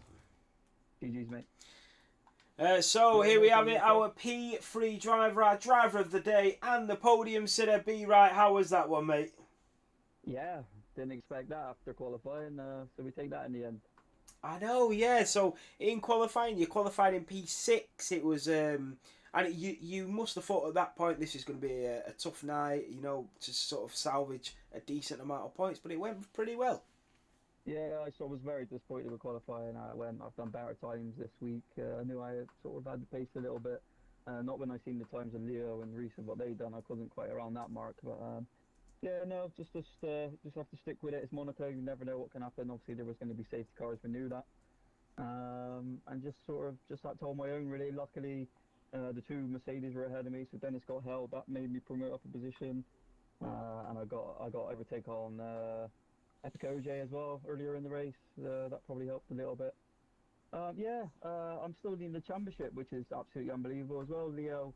GG's, mate. So here we have it, our P3 driver, our driver of the day, and the podium sitter. B Right, how was that one, mate? Yeah, didn't expect that after qualifying, so we take that in the end. I know, yeah. So in qualifying, you qualified in P6. It was, and you must have thought at that point this is going to be a tough night, you know, to sort of salvage a decent amount of points. But it went pretty well. Yeah, I was very disappointed with qualifying. I've done better times this week. I knew I had sort of had the pace a little bit. Not when I seen the times of Leo and Reese and what they done. I couldn't quite around that mark, but yeah, no, just have to stick with it. It's Monaco. You never know what can happen. Obviously, there was going to be safety cars. We knew that. And just sort of just had to hold my own really. Luckily, the two Mercedes were ahead of me, so Dennis got held. That made me promote up a position, and I got overtake on Epic OJ as well earlier in the race. That probably helped a little bit. Yeah, I'm still leading the championship, which is absolutely unbelievable as well. Leo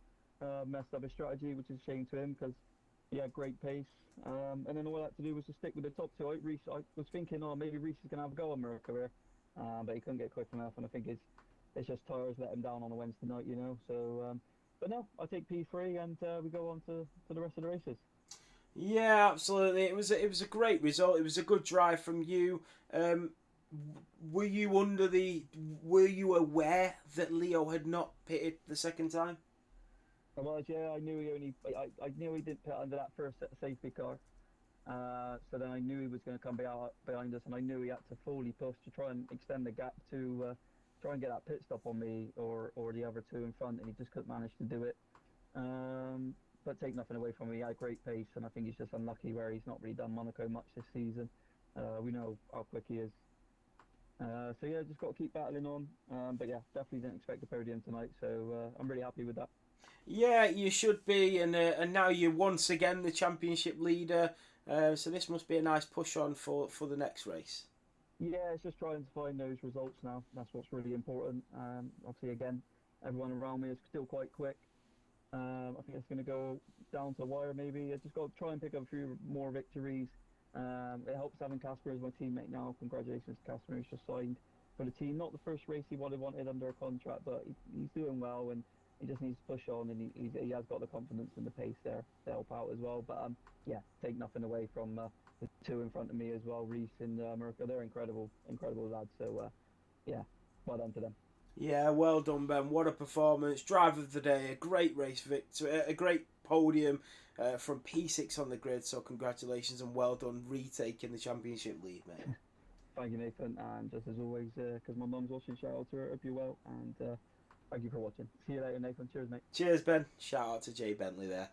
messed up his strategy, which is a shame to him because he had great pace. And then all I had to do was to stick with the top two. I was thinking, oh, maybe Reese is going to have a go on Monaco here, but he couldn't get quick enough, and I think it's just tires let him down on a Wednesday night, you know. So, but no, I take P3, and we go on to the rest of the races. Yeah, absolutely. It was a great result. It was a good drive from you. Um, were you under the? Were you aware that Leo had not pitted the second time? Well, yeah, I knew he didn't pit under that first safety car. So then I knew he was going to come behind us, and I knew he had to fully push to try and extend the gap to try and get that pit stop on me or the other two in front, and he just couldn't manage to do it. But take nothing away from him, he had great pace, and I think he's just unlucky where he's not really done Monaco much this season. We know how quick he is. So yeah, just got to keep battling on. But yeah, definitely didn't expect the podium tonight, so I'm really happy with that. Yeah, you should be, and now you're once again the championship leader. So this must be a nice push on for the next race. Yeah, it's just trying to find those results now. That's what's really important. Obviously, again, everyone around me is still quite quick. I think it's going to go down to the wire maybe. I just got to try and pick up a few more victories. It helps having Casper as my teammate now. Congratulations to Casper, who's just signed for the team. Not the first race he would have wanted under a contract, but he's doing well, and he just needs to push on, and he has got the confidence and the pace there to help out as well. But yeah, take nothing away from the two in front of me as well, Reese and Mirka. They're incredible, incredible lads. So yeah, well done to them. Yeah, well done, Ben. What a performance. Driver of the day, a great race victory, a great podium from P6 on the grid. So congratulations and well done retaking the championship lead, mate. Thank you, Nathan. And just as always, because my mum's watching, shout out to her. Hope you're well. And thank you for watching. See you later, Nathan. Cheers, mate. Cheers, Ben. Shout out to Jay Bentley there.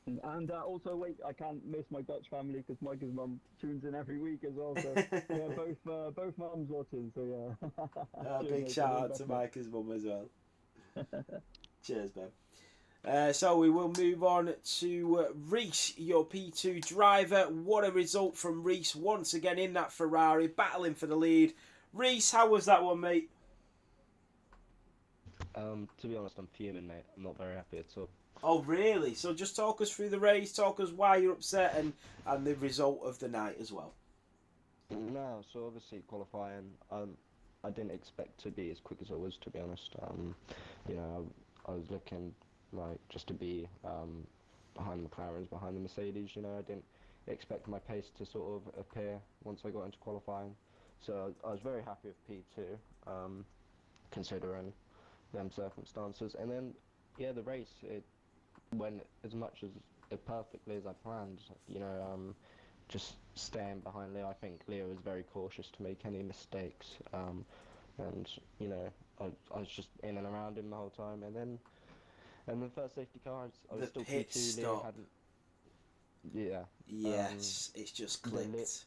And also, wait, I can't miss my Dutch family because Mike's mum tunes in every week as well. So yeah, both mums watching. So yeah. Big Nathan. shout out to Mike's mum as well. Cheers, Ben. So we will move on to Reese, your P2 driver. What a result from Reese once again in that Ferrari, battling for the lead. Reese, how was that one, mate? To be honest, I'm fuming, mate. I'm not very happy at all. Oh, really? So just talk us through the race, talk us why you're upset and the result of the night as well. No, so obviously qualifying, I didn't expect to be as quick as I was, to be honest. You know, I was looking like just to be behind McLarens, behind the Mercedes. You know, I didn't expect my pace to sort of appear once I got into qualifying. So I was very happy with P2, considering them circumstances. And then, yeah, the race, it went as much as perfectly as I planned. You know, just staying behind Leo. I think Leo was very cautious to make any mistakes. And you know, I was just in and around him the whole time. And the first safety car, I was The still pit P2. stop. Leo hadn't. Yeah. Yes, it's just clicked.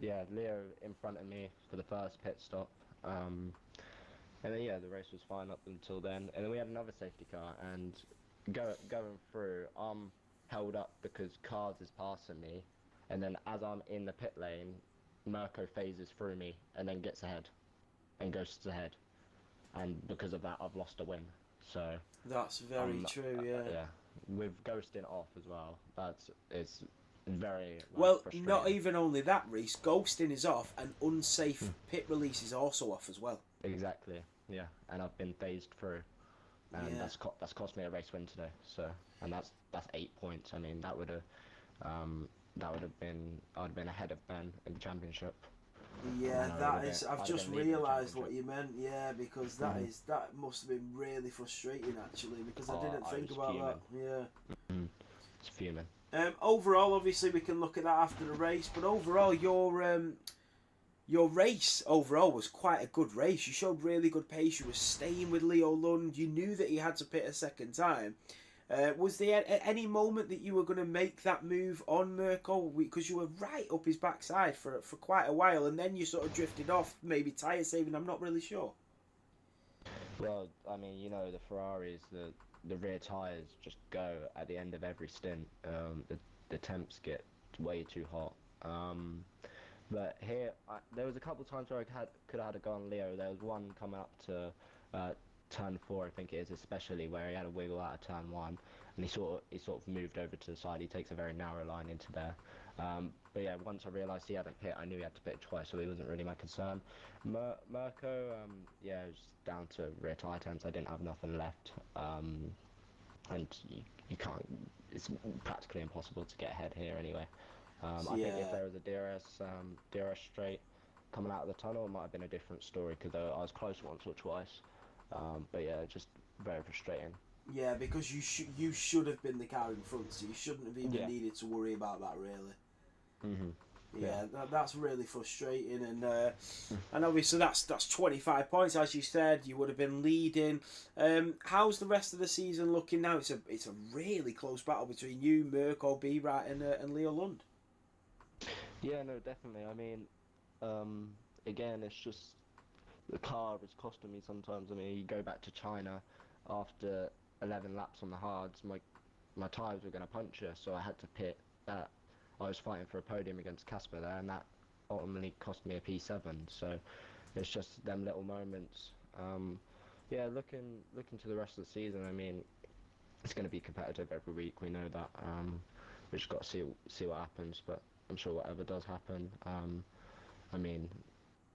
Yeah, Leo in front of me for the first pit stop. And then yeah, the race was fine up until then. And then we had another safety car, and going through, I'm held up because Cars is passing me, and then as I'm in the pit lane, Mirko phases through me and then gets ahead and goes ahead. and because of that, I've lost a win. So That's very true. Yeah. yeah, with ghosting off as well, it's very Well, not frustrating. even only that, Reese. Ghosting is off, and unsafe pit release is also off as well. Exactly. Yeah, and I've been phased through, and Yeah. that's cost me a race win today. So, and that's 8 points. I mean, that would have been I'd have been ahead of Ben in the championship. Yeah, And that is. I've I'd have just been leading the realised what championship. you meant. Yeah, because that must have been really frustrating actually, because I Oh, didn't I think was about fuming. that. Yeah. It's fuming. Overall, obviously, we can look at that after the race, but overall, your race overall was quite a good race. You showed really good pace. You were staying with Leo Lund. You knew that he had to pit a second time. Was there at any moment that you were going to make that move on Mirko? Because you were right up his backside for quite a while, and then you sort of drifted off, maybe tyre saving. I'm not really sure. Well, I mean, the Ferraris, the rear tyres just go at the end of every stint. The temps get way too hot. But here, there was a couple of times where could have had a go on Leo. There was one coming up to uh, turn 4, I think it is, especially where he had a wiggle out of turn 1, and he sort of moved over to the side. He takes a very narrow line into there. But yeah, once I realised he hadn't pit, I knew he had to pit twice, so he wasn't really my concern. Mirko, yeah, it was down to rear tyre temps. I didn't have nothing left, and you can't. It's practically impossible to get ahead here anyway. I think if Yeah. there was a DRS straight coming out of the tunnel, it might have been a different story because I was close once or twice. But yeah, just very frustrating. Yeah, because you should have been the car in front, so you shouldn't have even Yeah. needed to worry about that really. Yeah. Yeah, that's really frustrating, and obviously that's 25 points, as you said. You would have been leading. How's the rest of the season looking now? It's a really close battle between you, Mirko, B Right, and Leo Lund. Yeah, no, definitely. I mean, again, it's just the car is costing me sometimes. I mean, you go back to China after 11 laps on the hards, my tyres were going to puncture, so I had to pit. That I was fighting for a podium against Casper there, and that ultimately cost me a P7. So it's just them little moments. Yeah, looking to the rest of the season. I mean, it's going to be competitive every week. We know that. We just got to see what happens, but I'm sure whatever does happen. I mean,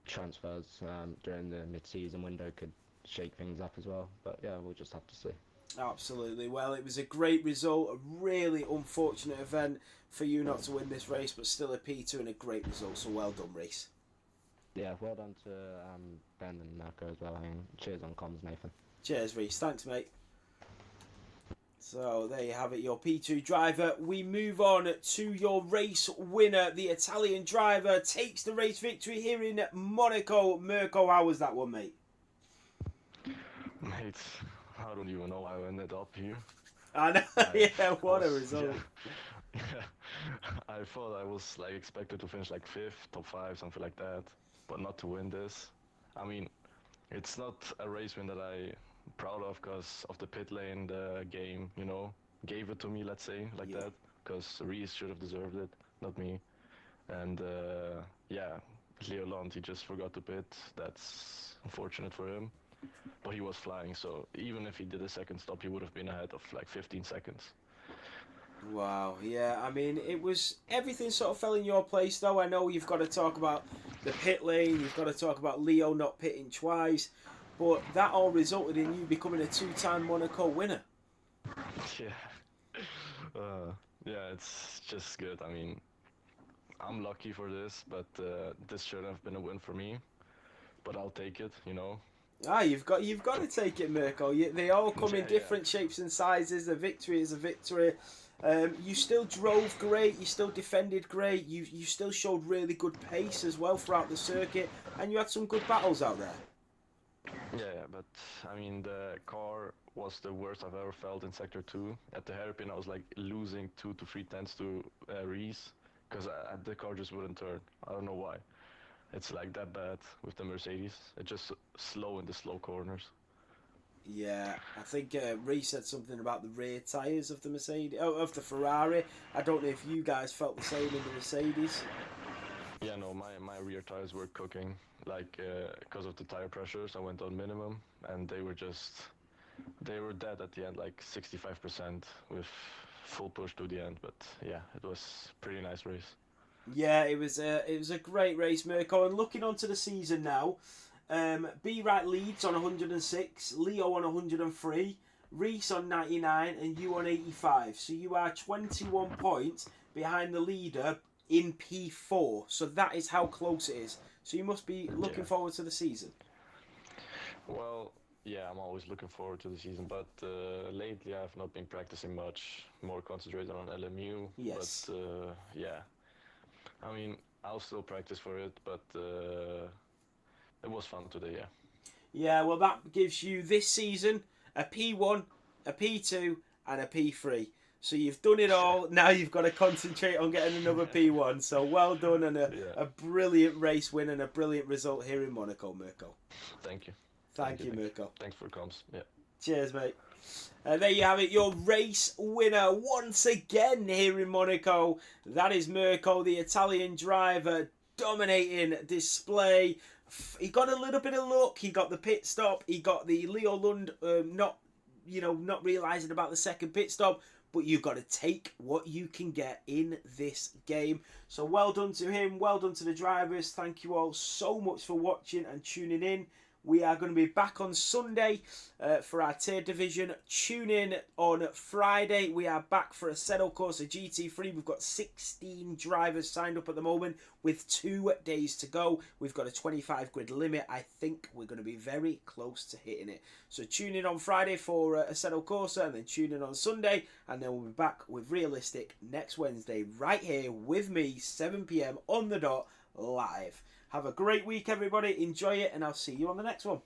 transfers during the mid-season window could shake things up as well. But yeah, we'll just have to see. Absolutely. Well, it was a great result. A really unfortunate event for you not to win this race, but still a P2 and a great result. So well done, Reese. Yeah, well done to Ben and Marco as well. I mean, cheers on comms, Nathan. Cheers, Reese. Thanks, mate. So there you have it, your P2 driver. We move on to your race winner. The Italian driver takes the race victory here in Monaco. Mirko, how was that one, mate? Mate, I don't even know how I ended up here. I know, yeah, what a result. Yeah, I thought I was like expected to finish like 5th, top 5, something like that, but not to win this. I mean, it's not a race win that I'm proud of because of the pit lane, the game, gave it to me, let's say, like Yeah. that, because Reese should have deserved it, not me. And yeah, Leo Lund, he just forgot to pit. That's unfortunate for him. But he was flying, so even if he did a second stop, he would have been ahead of like 15 seconds. Wow, yeah, I mean, everything sort of fell in your place, though. I know you've got to talk about the pit lane, you've got to talk about Leo not pitting twice, but that all resulted in you becoming a 2-time Monaco winner. Yeah. Yeah, it's just good. I mean, I'm lucky for this, but this should have been a win for me. But I'll take it. Ah, you've got to take it, Mirko. They all come in Yeah, different shapes and sizes. A victory is a victory. You still drove great. You still defended great. You still showed really good pace as well throughout the circuit, and you had some good battles out there. Yeah, but I mean, the car was the worst I've ever felt in Sector 2. At the hairpin, I was like losing 2 to 3 tenths to Reese because the car just wouldn't turn. I don't know why. It's like that bad with the Mercedes. It's just slow in the slow corners. Yeah, I think Reece said something about the rear tyres of the Mercedes, of the Ferrari. I don't know if you guys felt the same in the Mercedes. Yeah, no, my rear tires were cooking, like because of the tire pressures. I went on minimum, and they were dead at the end, like 65% with full push to the end. But yeah, it was pretty nice race. Yeah, it was a great race, Mirko. And looking onto the season now, B Right leads on 106, Leo on 103, Reese on 99, and you on 85. So you are 21 points behind the leader in P4. So that is how close it is. So you must be looking Yeah. forward to the season. Well, yeah, I'm always looking forward to the season, but lately I've not been practicing much. More concentrated on LMU. Yes. But yeah, I mean, I'll still practice for it, but it was fun today. Yeah. Yeah, well, that gives you this season a P1, a P2, and a P3. So you've done it all. Now you've got to concentrate on getting another P1. So well done, and Yeah. a brilliant race win and a brilliant result here in Monaco, Mirko. Thank you. Thank you, Mirko. Thanks for comms. Yeah. Cheers, mate. There you have it, your race winner once again here in Monaco. That is Mirko, the Italian driver, dominating display. He got a little bit of luck. He got the pit stop. He got the Leo Lund not realising about the second pit stop. But you've got to take what you can get in this game. So well done to him. Well done to the drivers. Thank you all so much for watching and tuning in. We are going to be back on Sunday for our tier division. Tune in on Friday. We are back for a Assetto Corsa GT3. We've got 16 drivers signed up at the moment with 2 days to go. We've got a 25 grid limit. I think we're going to be very close to hitting it. So tune in on Friday for a Assetto Corsa, and then tune in on Sunday. And then we'll be back with Realistic next Wednesday right here with me, 7 p.m. on the dot, live. Have a great week, everybody. Enjoy it, and I'll see you on the next one.